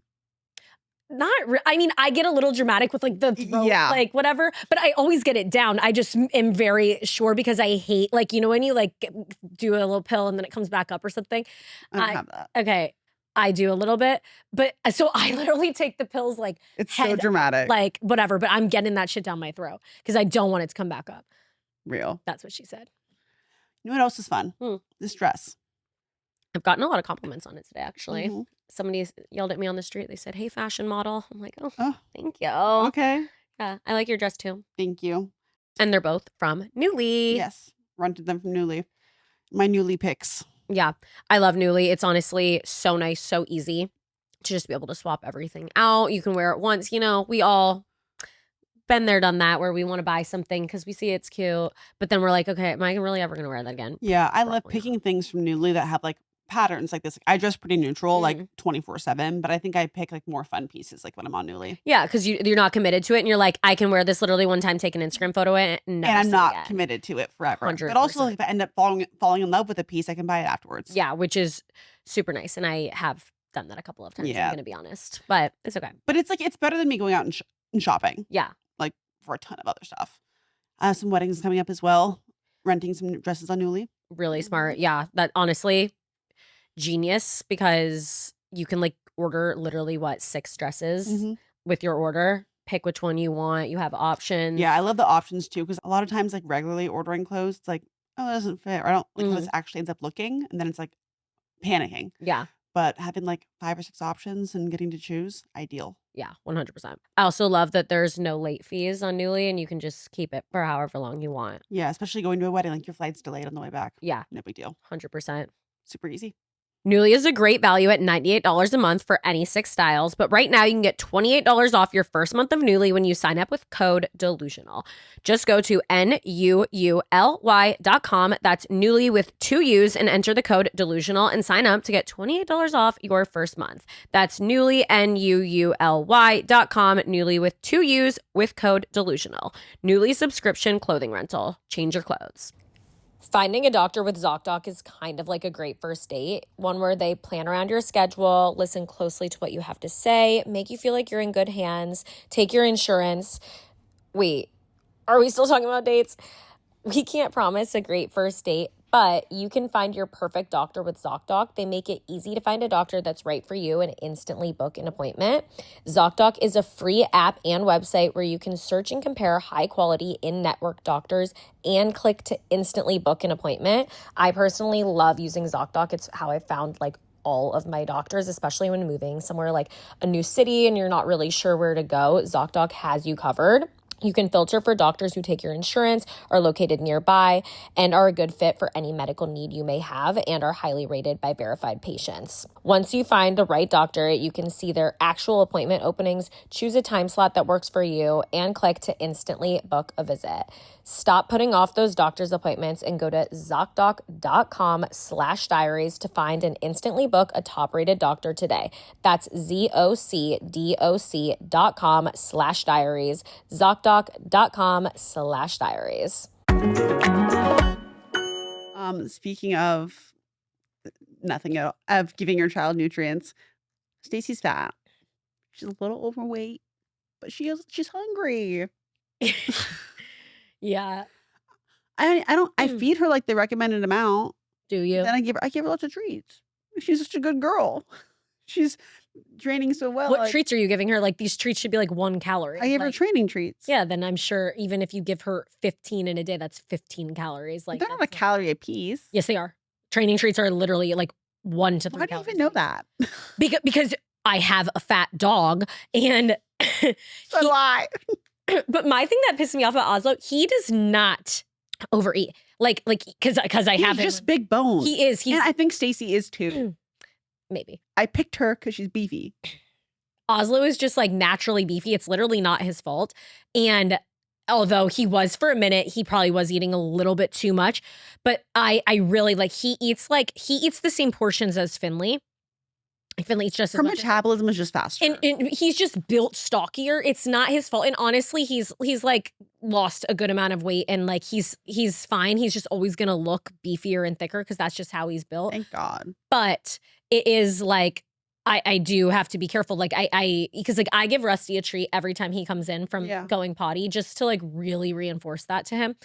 Speaker 1: I mean, I get a little dramatic with like the throat,
Speaker 2: Yeah.
Speaker 1: like whatever, but I always get it down. I just am very sure because I hate like, you know, when you like do a little pill and then it comes back up or something.
Speaker 2: I don't have that.
Speaker 1: Okay. I do a little bit, but so I literally take the pills like
Speaker 2: It's so dramatic.
Speaker 1: like whatever, but I'm getting that shit down my throat because I don't want it to come back up.
Speaker 2: Real.
Speaker 1: That's what she said.
Speaker 2: You know what else is fun? This dress.
Speaker 1: I've gotten a lot of compliments on it today, actually.
Speaker 2: Mhm.
Speaker 1: Somebody yelled at me on the street. They said, "Hey, fashion model." I'm like, "Oh, thank you."
Speaker 2: Okay.
Speaker 1: Yeah, I like your dress too.
Speaker 2: Thank you.
Speaker 1: And they're both from Nuuly.
Speaker 2: Yes. Rented them from Nuuly. My Nuuly picks.
Speaker 1: Yeah, I love Nuuly. It's honestly so nice, so easy to just be able to swap everything out. You can wear it once. You know, we all been there, done that, where we want to buy something because we see it's cute, but then we're like, okay, am I really ever going to wear that again?
Speaker 2: Yeah, I love
Speaker 1: Probably
Speaker 2: picking things from Nuuly that have like patterns like this. I dress pretty neutral, like
Speaker 1: Mhm.
Speaker 2: 24/7, but I think I pick like more fun pieces like when I'm on Nuuly.
Speaker 1: Yeah, because you're not committed to it, and you're like, I can wear this literally one time, take an Instagram photo, and never
Speaker 2: And I'm
Speaker 1: see it
Speaker 2: not
Speaker 1: again.
Speaker 2: committed to it forever.
Speaker 1: 100%.
Speaker 2: But also, like, if I end up falling in love with a piece, I can buy it afterwards.
Speaker 1: Yeah, which is super nice, and I have done that a couple of times.
Speaker 2: Yeah.
Speaker 1: I'm gonna be honest, but it's okay.
Speaker 2: But it's like it's better than me going out and shopping.
Speaker 1: Yeah,
Speaker 2: Like for a ton of other stuff. I have some weddings coming up as well. Renting some dresses on Nuuly.
Speaker 1: really smart. Yeah, that honestly, genius because you can like order literally 6 dresses
Speaker 2: Mhm.
Speaker 1: with your order. Pick which one you want. You have options.
Speaker 2: Yeah, I love the options too because a lot of times, like regularly ordering clothes, it's like, oh, it doesn't fit, or I don't like how this actually ends up looking, and then it's like panicking.
Speaker 1: Yeah.
Speaker 2: But having like 5 or 6 options and getting to choose, ideal.
Speaker 1: Yeah, 100%. I also love that there's no late fees on Nuuly and you can just keep it for however long you want.
Speaker 2: Yeah, especially going to a wedding, like your flight's delayed on the way back.
Speaker 1: Yeah,
Speaker 2: No big deal.
Speaker 1: 100%.
Speaker 2: Super easy.
Speaker 1: Nuuly is a great value at $98 a month for any 6 styles, but right now you can get $28 off your first month of Nuuly when you sign up with code DELUSIONAL. Just go to NUULY.com, that's Nuuly with 2 U's, and enter the code DELUSIONAL and sign up to get $28 off your first month. That's Nuuly, NUULY.com, Nuuly with 2 U's with code DELUSIONAL. Nuuly subscription clothing rental. Change your clothes. Finding a doctor with ZocDoc is kind of like a great first date, one where they plan around your schedule, listen closely to what you have to say, make you feel like you're in good hands, take your insurance. Wait, are we still talking about dates? We can't promise a great first date, but you can find your perfect doctor with ZocDoc. They make it easy to find a doctor that's right for you and instantly book an appointment. ZocDoc is a free app and website where you can search and compare high-quality in-network doctors and click to instantly book an appointment. I personally love using ZocDoc. It's how I found all of my doctors, especially when moving somewhere like a new city and you're not really sure where to go. ZocDoc has you covered. You can filter for doctors who take your insurance, are located nearby, and are a good fit for any medical need you may have and are highly rated by verified patients. Once you find the right doctor, you can see their actual appointment openings, choose a time slot that works for you, and click to instantly book a visit. Stop putting off those doctor's appointments and go to ZocDoc.com/diaries to find and instantly book a top-rated doctor today. That's ZocDoc.com/diaries, ZocDoc.com/diaries.
Speaker 2: Speaking of nothing at all, of giving your child nutrients, Stacy's fat. She's a little overweight, but she's hungry.
Speaker 1: Yeah.
Speaker 2: I feed her like the recommended amount.
Speaker 1: Do you?
Speaker 2: Then I give her lots of treats. She's such a good girl. She's training so well.
Speaker 1: What treats are you giving her? These treats should be 1 calorie.
Speaker 2: I give her training treats.
Speaker 1: Yeah, then I'm sure even if you give her 15 in a day, that's 15 calories.
Speaker 2: They're not a calorie a piece.
Speaker 1: Yes, they are. Training treats are literally 1 to 3
Speaker 2: Why do you
Speaker 1: calories.
Speaker 2: even know that?
Speaker 1: Because I have a fat dog and
Speaker 2: So do I.
Speaker 1: But my thing that pissed me off about Oslo, he does not overeat. Because I have him.
Speaker 2: He's just big bone.
Speaker 1: He is.
Speaker 2: And I think Stacy is too.
Speaker 1: Maybe.
Speaker 2: I picked her because she's beefy.
Speaker 1: Oslo is just naturally beefy. It's literally not his fault. And although he was for a minute, he probably was eating a little bit too much. But I really he eats the same portions as Finley. Finley eats just as
Speaker 2: Her
Speaker 1: much.
Speaker 2: metabolism is just faster.
Speaker 1: And he's just built stockier. It's not his fault. And honestly, he's lost a good amount of weight and he's fine. He's just always gonna look beefier and thicker because that's just how he's built.
Speaker 2: Thank God.
Speaker 1: But it is I do have to be careful. Because I give Rusty a treat every time he comes in from going potty just to really reinforce that to him.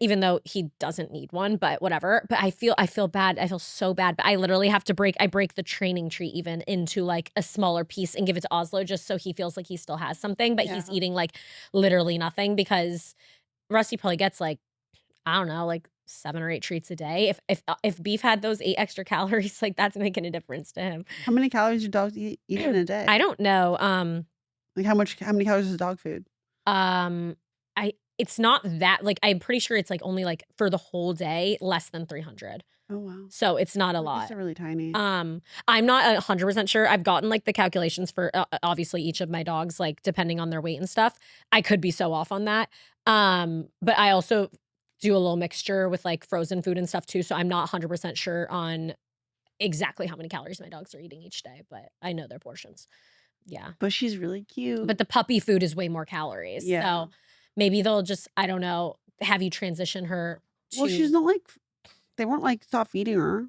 Speaker 1: Even though he doesn't need one, but whatever. But I feel bad. I feel so bad. But I literally have to break the training treat even into a smaller piece and give it to Oslo just so he feels like he still has something. But he's eating literally nothing because Rusty probably gets I don't know, 7 or 8 treats a day. If beef had those 8 extra calories, that's making a difference to him.
Speaker 2: How many calories do dogs eat in a day?
Speaker 1: I don't know.
Speaker 2: How many calories is dog food?
Speaker 1: It's not that I'm pretty sure it's only for the whole day less than 300.
Speaker 2: Oh wow.
Speaker 1: So it's not a lot.
Speaker 2: They're really tiny.
Speaker 1: I'm not 100% sure. I've gotten the calculations for obviously each of my dogs depending on their weight and stuff. I could be so off on that. But I also do a little mixture with frozen food and stuff too, so I'm not 100% sure on exactly how many calories my dogs are eating each day, but I know their portions. Yeah.
Speaker 2: But she's really cute.
Speaker 1: But the puppy food is way more calories.
Speaker 2: Yeah.
Speaker 1: So maybe they'll just, I don't know, have you transition her to...
Speaker 2: Well, she's not they weren't stop feeding her.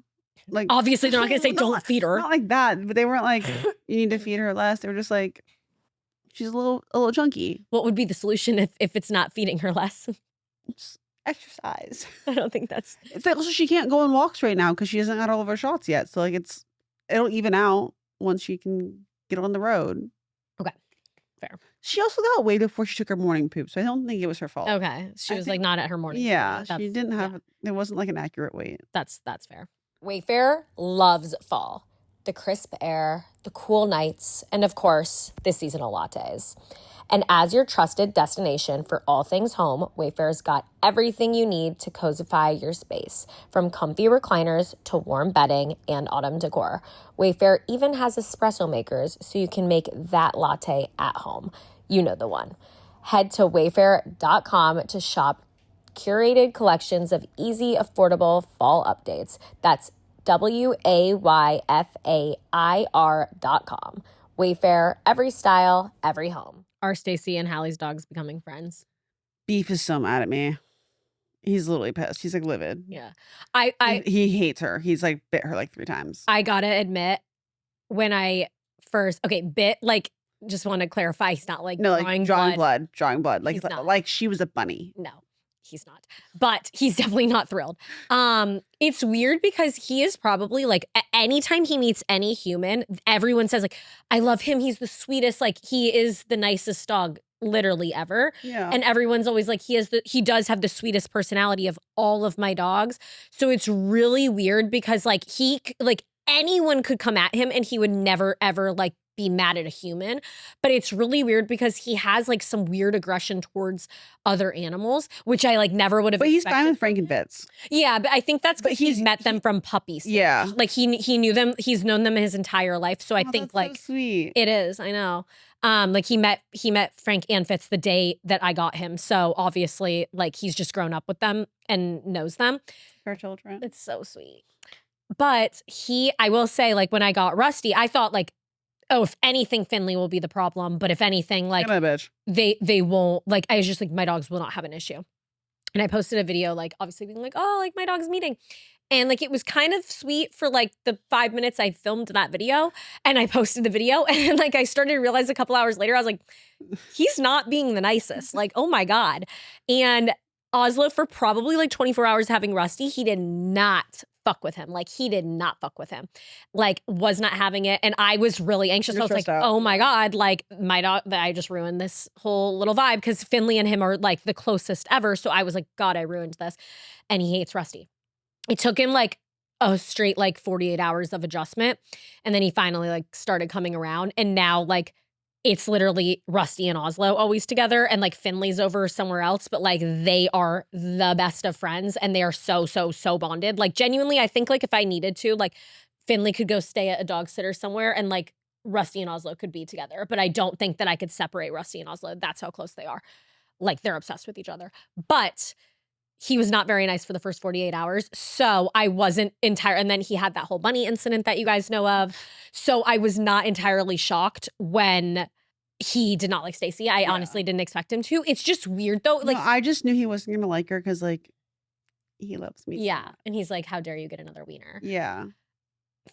Speaker 1: Obviously they're not going to say don't feed her.
Speaker 2: Not like that, but they weren't you need to feed her less. They were just she's a little chunky.
Speaker 1: What would be the solution if it's not feeding her less?
Speaker 2: Just exercise.
Speaker 1: I don't think that's...
Speaker 2: It's also she can't go on walks right now because she hasn't got all of her shots yet. So it'll even out once she can get on the road.
Speaker 1: Okay. Fair.
Speaker 2: She also got way before she took her morning poop, so I don't think it was her fault.
Speaker 1: Okay. She was not at her morning.
Speaker 2: Yeah, she didn't have it wasn't an accurate weight.
Speaker 1: That's fair. Wayfair loves fall. the crisp air, the cool nights, and of course, the seasonal lattes. And as your trusted destination for all things home, Wayfair's got everything you need to cozify your space, from comfy recliners to warm bedding and autumn decor. Wayfair even has espresso makers so you can make that latte at home. You know the one. Head to wayfair.com to shop curated collections of easy, affordable fall updates. That's WAYFAIR.com. Wayfair, every style, every home. Are Stacy and Hallie's dogs becoming friends?
Speaker 2: Beef is so mad at me. He's literally pissed. He's like livid.
Speaker 1: Yeah.
Speaker 2: He hates her. He's like bit her like 3 times.
Speaker 1: I gotta admit, when I first bit, like, just want to clarify, he's not like
Speaker 2: drawing blood. Like she was a bunny.
Speaker 1: No, he's not. But he's definitely not thrilled. It's weird because he is probably like, anytime he meets any human, everyone says like, I love him. He's the sweetest. Like, he is the nicest dog literally ever.
Speaker 2: Yeah.
Speaker 1: And everyone's always like, he does have the sweetest personality of all of my dogs. So it's really weird because like anyone could come at him and he would never ever like be mad at a human. But it's really weird because he has like some weird aggression towards other animals, which I like never would have
Speaker 2: But he's
Speaker 1: expected
Speaker 2: fine with
Speaker 1: from
Speaker 2: Frank
Speaker 1: him.
Speaker 2: and Fitz.
Speaker 1: Yeah, but I think that's because he's met them from puppies.
Speaker 2: Yeah.
Speaker 1: Like he knew them, he's known them his entire life. So I think
Speaker 2: that's
Speaker 1: like
Speaker 2: so sweet.
Speaker 1: it is, I know. Like he met Frank and Fitz the day that I got him. So obviously like he's just grown up with them and knows them.
Speaker 2: Her children.
Speaker 1: It's so sweet. But I will say, like, when I got Rusty, I thought like, oh, if anything, Finley will be the problem. But if anything, like,
Speaker 2: bitch.
Speaker 1: they won't, like, I was just like, my dogs will not have an issue. And I posted a video, like, obviously being like, oh, like, my dog's meeting. And, like, it was kind of sweet for, like, the 5 minutes I filmed that video. And I posted the video. And, like, I started to realize a couple hours later, I was like, he's not being the nicest. Like, oh, my God. And Oslo, for probably, like, 24 hours having Rusty, he did not fuck with him. Like, he did not fuck with him. Like, was not having it. And I was really anxious. I was like, oh my God, like my dog, I just ruined this whole little vibe because Finley and him are like the closest ever. So I was like, God, I ruined this. And he hates Rusty. It took him like a straight like 48 hours of adjustment. And then he finally like started coming around. And now like it's literally Rusty and Oslo always together, and like Finley's over somewhere else, but like they are the best of friends and they are so bonded. Like genuinely, I think like if I needed to, like Finley could go stay at a dog sitter somewhere and like Rusty and Oslo could be together. But I don't think that I could separate Rusty and Oslo. That's how close they are. Like they're obsessed with each other. But he was not very nice for the first 48 hours. So I wasn't and then he had that whole bunny incident that you guys know of. So I was not entirely shocked when he did not like Stacy. I honestly didn't expect him to. It's just weird though. Like,
Speaker 2: no, I just knew he wasn't going to like her because like he loves me.
Speaker 1: Yeah. So and he's like, how dare you get another wiener?
Speaker 2: Yeah.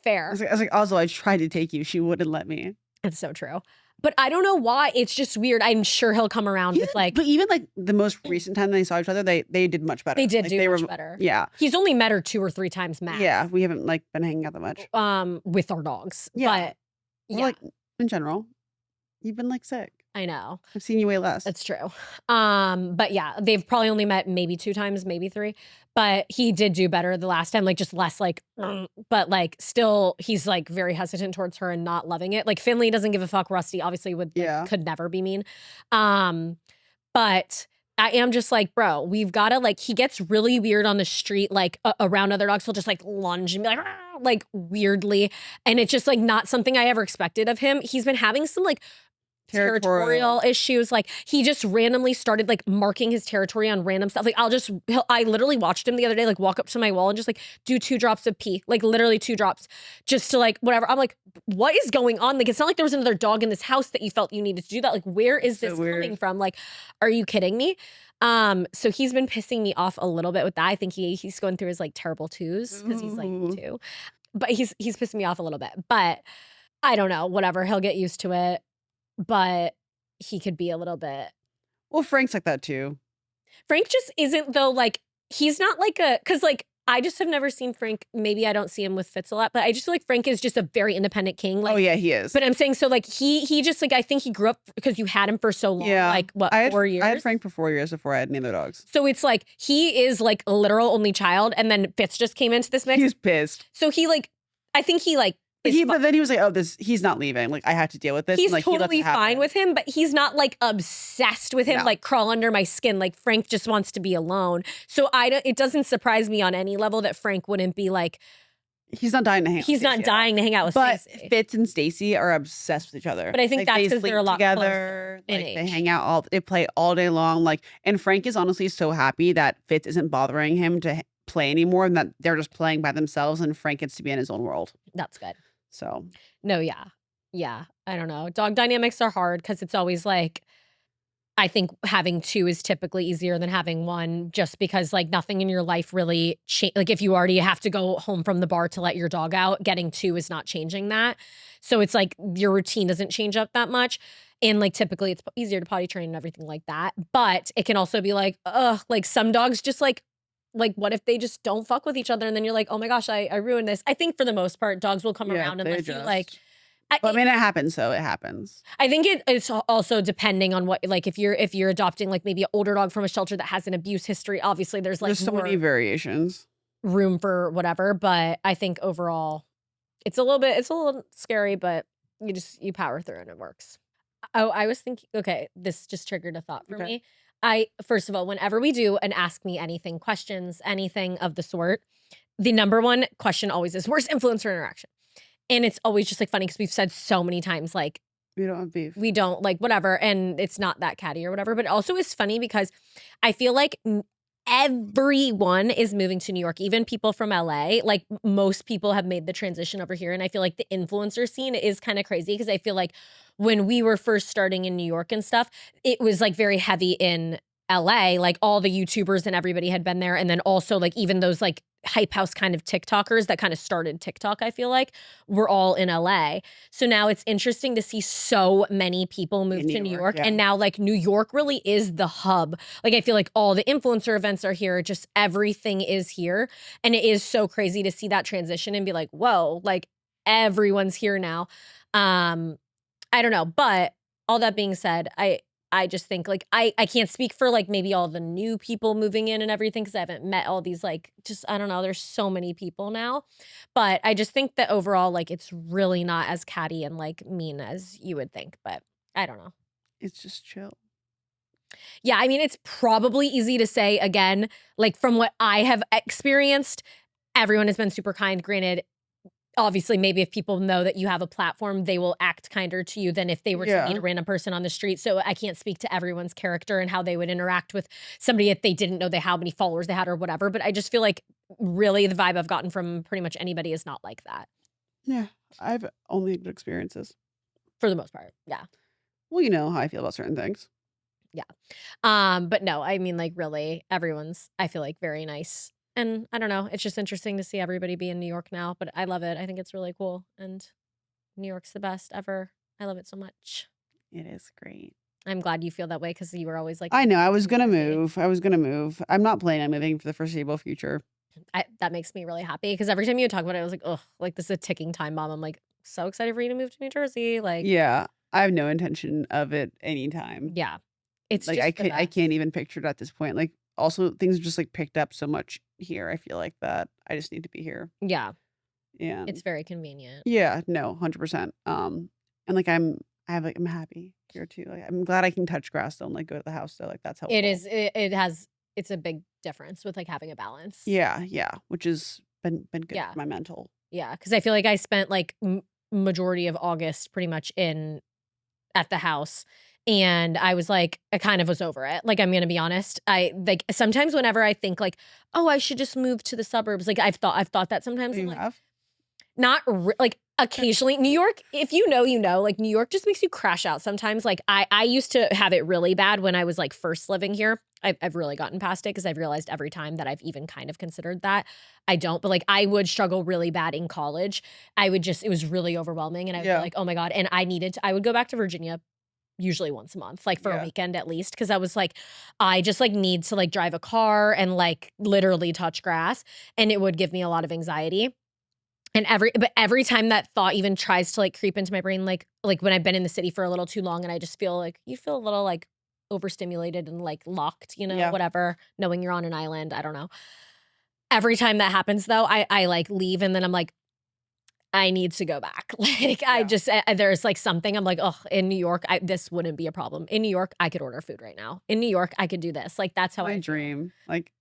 Speaker 1: Fair.
Speaker 2: I was like, also, I tried to take you. She wouldn't let me.
Speaker 1: It's so true. But I don't know why. It's just weird. I'm sure he'll come around with like.
Speaker 2: But even like the most recent time they saw each other, they did much better.
Speaker 1: They did
Speaker 2: like,
Speaker 1: do much better.
Speaker 2: Yeah.
Speaker 1: He's only met her 2 or 3 times max.
Speaker 2: Yeah. We haven't like been hanging out that much.
Speaker 1: With our dogs.
Speaker 2: Yeah.
Speaker 1: But yeah.
Speaker 2: Or, like in general, you've been like sick.
Speaker 1: I know.
Speaker 2: I've seen you way less.
Speaker 1: It's true. But yeah, they've probably only met maybe 2 times, maybe 3. But he did do better the last time, like just less like, but like still he's like very hesitant towards her and not loving it. Like Finley doesn't give a fuck. Rusty obviously could never be mean. But I am just like, bro, we've got to like, he gets really weird on the street, like around other dogs. He'll just like lunge and be like weirdly. And it's just like not something I ever expected of him. He's been having some like territorial issues. Like he just randomly started like marking his territory on random stuff. Like I literally watched him the other day, like walk up to my wall and just like do 2 drops of pee, like literally 2 drops just to like whatever. I'm like, what is going on? Like, it's not like there was another dog in this house that you felt you needed to do that. Like, where is this coming from? Like, are you kidding me? So he's been pissing me off a little bit with that. I think he's going through his like terrible 2s because he's like 2, but he's pissing me off a little bit, but I don't know, whatever. He'll get used to it. But he could be a little bit.
Speaker 2: Well, Frank's like that too.
Speaker 1: Frank just isn't though. Like he's not like because like I just have never seen Frank. Maybe I don't see him with Fitz a lot, but I just feel like Frank is just a very independent king. Like,
Speaker 2: oh yeah, he is.
Speaker 1: But I'm saying so like he just like I think he grew up because you had him for so long.
Speaker 2: Yeah,
Speaker 1: like what 4 years?
Speaker 2: I had Frank for 4 years before I had any other dogs.
Speaker 1: So it's like he is like a literal only child, and then Fitz just came into this mix.
Speaker 2: He's pissed.
Speaker 1: So he like I think he like
Speaker 2: But then he was like, "Oh, he's not leaving. Like, I have to deal with this."
Speaker 1: He's
Speaker 2: and, like, he lets
Speaker 1: totally
Speaker 2: it happen.
Speaker 1: fine with him, but he's not like obsessed with him,
Speaker 2: No.
Speaker 1: like crawl under my skin. Like Frank just wants to be alone. So it doesn't surprise me on any level that Frank wouldn't be like,
Speaker 2: He's not dying to hang out.
Speaker 1: he's not dying to hang out with
Speaker 2: But
Speaker 1: Stacey.
Speaker 2: Fitz and Stacey are obsessed with each other.
Speaker 1: But I think
Speaker 2: Like,
Speaker 1: that's
Speaker 2: they
Speaker 1: 'cause
Speaker 2: sleep
Speaker 1: they're a lot
Speaker 2: together.
Speaker 1: closer in
Speaker 2: Like, they
Speaker 1: age.
Speaker 2: hang out they play all day long. Like, and Frank is honestly so happy that Fitz isn't bothering him to play anymore, and that they're just playing by themselves, and Frank gets to be in his own world.
Speaker 1: That's good.
Speaker 2: So
Speaker 1: No, yeah. Yeah. I don't know. Dog dynamics are hard because it's always like, I think having two is typically easier than having one just because like nothing in your life really like if you already have to go home from the bar to let your dog out, getting two is not changing that. So it's like your routine doesn't change up that much. And like typically it's easier to potty train and everything like that. But it can also be like, like some dogs just like what if they just don't fuck with each other and then you're like, oh my gosh, I ruined this. I think for the most part, dogs will come around unless you like.
Speaker 2: Well, I mean, it happens, so it happens.
Speaker 1: I think it's also depending on what, like, if you're adopting like maybe an older dog from a shelter that has an abuse history, obviously there's like
Speaker 2: so
Speaker 1: more
Speaker 2: many variations,
Speaker 1: room for whatever. But I think overall, it's a little scary, but you power through and it works. Oh, I was thinking, okay, this just triggered a thought for me. First of all, whenever we do an ask me anything questions, anything of the sort, the number one question always is, worst influencer interaction? And it's always just like funny because we've said so many times, like,
Speaker 2: we don't have beef.
Speaker 1: We don't like whatever. And it's not that catty or whatever. But it also is funny because I feel like everyone is moving to New York, even people from LA. Like most people have made the transition over here. And I feel like the influencer scene is kind of crazy because I feel like when we were first starting in New York and stuff, it was like very heavy in LA, like all the YouTubers and everybody had been there. And then also like even those like hype house kind of TikTokers that kind of started TikTok, I feel like were all in LA. So now it's interesting to see so many people move to New York.
Speaker 2: Yeah.
Speaker 1: And now like New York really is the hub. Like I feel like all the influencer events are here. Just everything is here. And it is so crazy to see that transition and be like, whoa, like everyone's here now. I don't know. But all that being said, I just think like I can't speak for like maybe all the new people moving in and everything because I haven't met all these like just I don't know, there's so many people now. But I just think that overall like it's really not as catty and like mean as you would think. But I don't know.
Speaker 2: It's just chill.
Speaker 1: Yeah, I mean it's probably easy to say again, like from what I have experienced, everyone has been super kind. Granted, obviously, maybe if people know that you have a platform, they will act kinder to you than if they were to meet a random person on the street. So I can't speak to everyone's character and how they would interact with somebody if they didn't know how many followers they had or whatever. But I just feel like really the vibe I've gotten from pretty much anybody is not like that.
Speaker 2: Yeah, I've only good experiences.
Speaker 1: For the most part, yeah.
Speaker 2: Well, you know how I feel about certain things.
Speaker 1: Yeah. But no, I mean like really everyone's, I feel like very nice. And I don't know, it's just interesting to see everybody be in New York now, but I love it. I think it's really cool. And New York's the best ever. I love it so much.
Speaker 2: It is great.
Speaker 1: I'm glad you feel that way because you were always like,
Speaker 2: I know. I was going to move. I'm not planning on moving for the foreseeable future.
Speaker 1: That makes me really happy because every time you talk about it, I was like, oh, like this is a ticking time bomb. I'm like so excited for you to move to New Jersey. Like,
Speaker 2: yeah, I have no intention of it anytime.
Speaker 1: Yeah. It's
Speaker 2: like
Speaker 1: just
Speaker 2: I can't even picture it at this point. Like also things just like picked up so much here. I feel like that I just need to be here.
Speaker 1: Yeah.
Speaker 2: Yeah.
Speaker 1: It's very convenient.
Speaker 2: Yeah, no, 100%. And like I'm happy here too. Like I'm glad I can touch grass though and like go to the house though. Like that's helpful.
Speaker 1: It is it's a big difference with like having a balance.
Speaker 2: Yeah, which has been good
Speaker 1: Yeah.
Speaker 2: for my mental.
Speaker 1: Yeah, because I feel like I spent like majority of August pretty much at the house. And I was like, I kind of was over it. Like, I'm going to be honest. I like sometimes whenever I think like, oh, I should just move to the suburbs. Like I've thought that sometimes.
Speaker 2: You
Speaker 1: like,
Speaker 2: have?
Speaker 1: Not like occasionally. New York, if you know, like New York just makes you crash out sometimes. Like I used to have it really bad when I was like first living here. I've really gotten past it because I've realized every time that I've even kind of considered that I don't. But like I would struggle really bad in college. It was really overwhelming. And I would be like, oh my God. And I would go back to Virginia usually once a month, like for a weekend at least. Cause I was like, I just like need to like drive a car and like literally touch grass. And it would give me a lot of anxiety. And every time that thought even tries to like creep into my brain, like when I've been in the city for a little too long and I just feel like you feel a little like overstimulated and like locked, whatever, knowing you're on an island. I don't know. Every time that happens though, I like leave and then I'm like, I need to go back. Like I just there's like something I'm like, oh, in New York, this wouldn't be a problem. In New York, I could order food right now. In New York, I could do this. Like that's how
Speaker 2: My dream. Like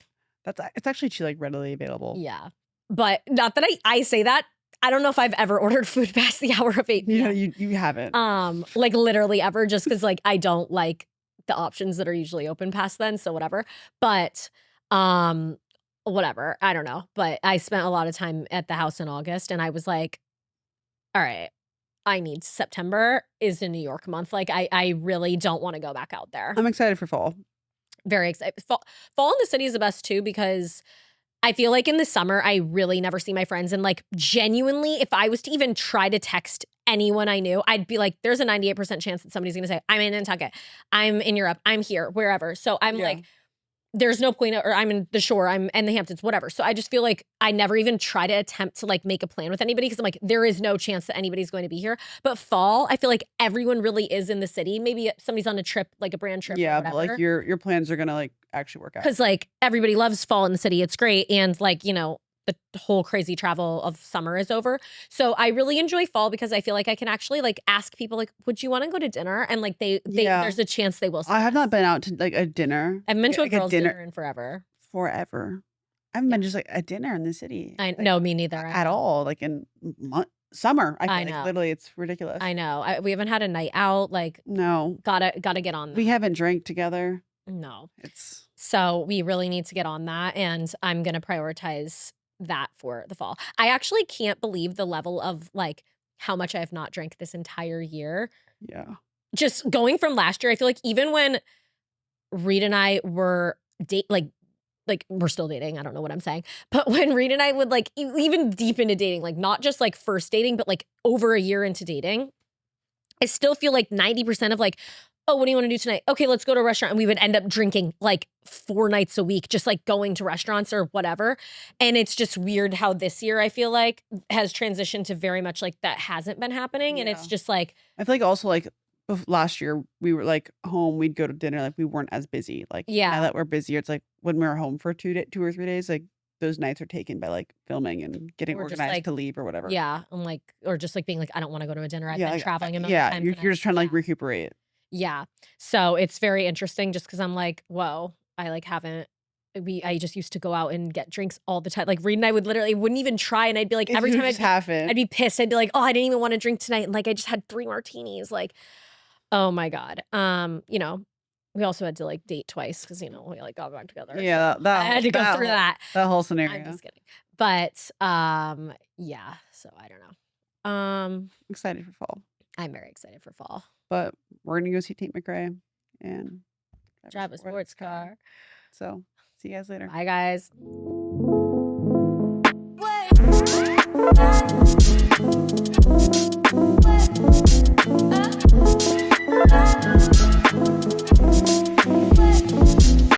Speaker 2: it's actually like readily available.
Speaker 1: Yeah. But not that I say that. I don't know if I've ever ordered food past the hour of 8 p.m.
Speaker 2: Yeah, you haven't.
Speaker 1: Like literally ever, just because like I don't like the options that are usually open past then. So whatever. But whatever. I don't know. But I spent a lot of time at the house in August and I was like, all right, I need September is a New York month. Like I really don't want to go back out there.
Speaker 2: I'm excited for fall.
Speaker 1: Very excited. Fall in the city is the best too, because I feel like in the summer, I really never see my friends. And like genuinely, if I was to even try to text anyone I knew, I'd be like, there's a 98% chance that somebody's going to say, I'm in Nantucket, I'm in Europe, I'm here, wherever. So I'm like, there's no point, or I'm in the shore, I'm in the Hamptons, whatever. So I just feel like I never even try to attempt to like make a plan with anybody because I'm like, there is no chance that anybody's going to be here. But fall, I feel like everyone really is in the city. Maybe somebody's on a trip, like a brand trip.
Speaker 2: Yeah, but like your plans are gonna like actually work out.
Speaker 1: Because like everybody loves fall in the city. It's great. And like, you know, the whole crazy travel of summer is over. So I really enjoy fall because I feel like I can actually like ask people like, would you want to go to dinner? And like there's a chance they will.
Speaker 2: I have not been out to like a dinner.
Speaker 1: I've been to
Speaker 2: like
Speaker 1: a girls' dinner in forever.
Speaker 2: Forever. I haven't been just like a dinner in the city.
Speaker 1: No, me neither.
Speaker 2: At all. Like in summer. I
Speaker 1: know.
Speaker 2: Like literally it's ridiculous.
Speaker 1: I know. We haven't had a night out. Like
Speaker 2: no.
Speaker 1: Gotta get on that.
Speaker 2: We haven't drank together.
Speaker 1: No.
Speaker 2: It's
Speaker 1: so we really need to get on that. And I'm gonna prioritize that for the fall. I actually can't believe the level of like how much I have not drank this entire year.
Speaker 2: Yeah.
Speaker 1: Just going from last year, I feel like even when Reed and I were like we're still dating. I don't know what I'm saying. But when Reed and I would like even deep into dating, like not just like first dating, but like over a year into dating, I still feel like 90% of like, oh, what do you want to do tonight? Okay, let's go to a restaurant. And we would end up drinking like 4 nights a week, just like going to restaurants or whatever. And it's just weird how this year I feel like has transitioned to very much like that hasn't been happening. And it's just like,
Speaker 2: I feel like also like last year we were like home, we'd go to dinner, like we weren't as busy. Like now that we're busier, it's like when we were home for 2 or 3 days, like those nights are taken by like filming and getting organized like, to leave or whatever.
Speaker 1: Yeah. I'm like, or just like being like, I don't want to go to a dinner. I've been traveling a million times.
Speaker 2: You're just trying to like recuperate.
Speaker 1: Yeah. So it's very interesting just because I'm like, whoa, I like I just used to go out and get drinks all the time. Like Reed and I wouldn't even try. And I'd be like, every time I'd be pissed. I'd be like, oh, I didn't even want to drink tonight. And like, I just had 3 martinis. Like, oh my God. You know, we also had to like date twice because, you know, we like got back together.
Speaker 2: Yeah.
Speaker 1: So I had to go through that.
Speaker 2: That whole scenario.
Speaker 1: I'm just kidding. But yeah. So I don't know.
Speaker 2: Excited for fall.
Speaker 1: I'm very excited for fall.
Speaker 2: But we're gonna go see Tate McCrae and
Speaker 1: drive a sports car.
Speaker 2: So see you guys later.
Speaker 1: Bye guys.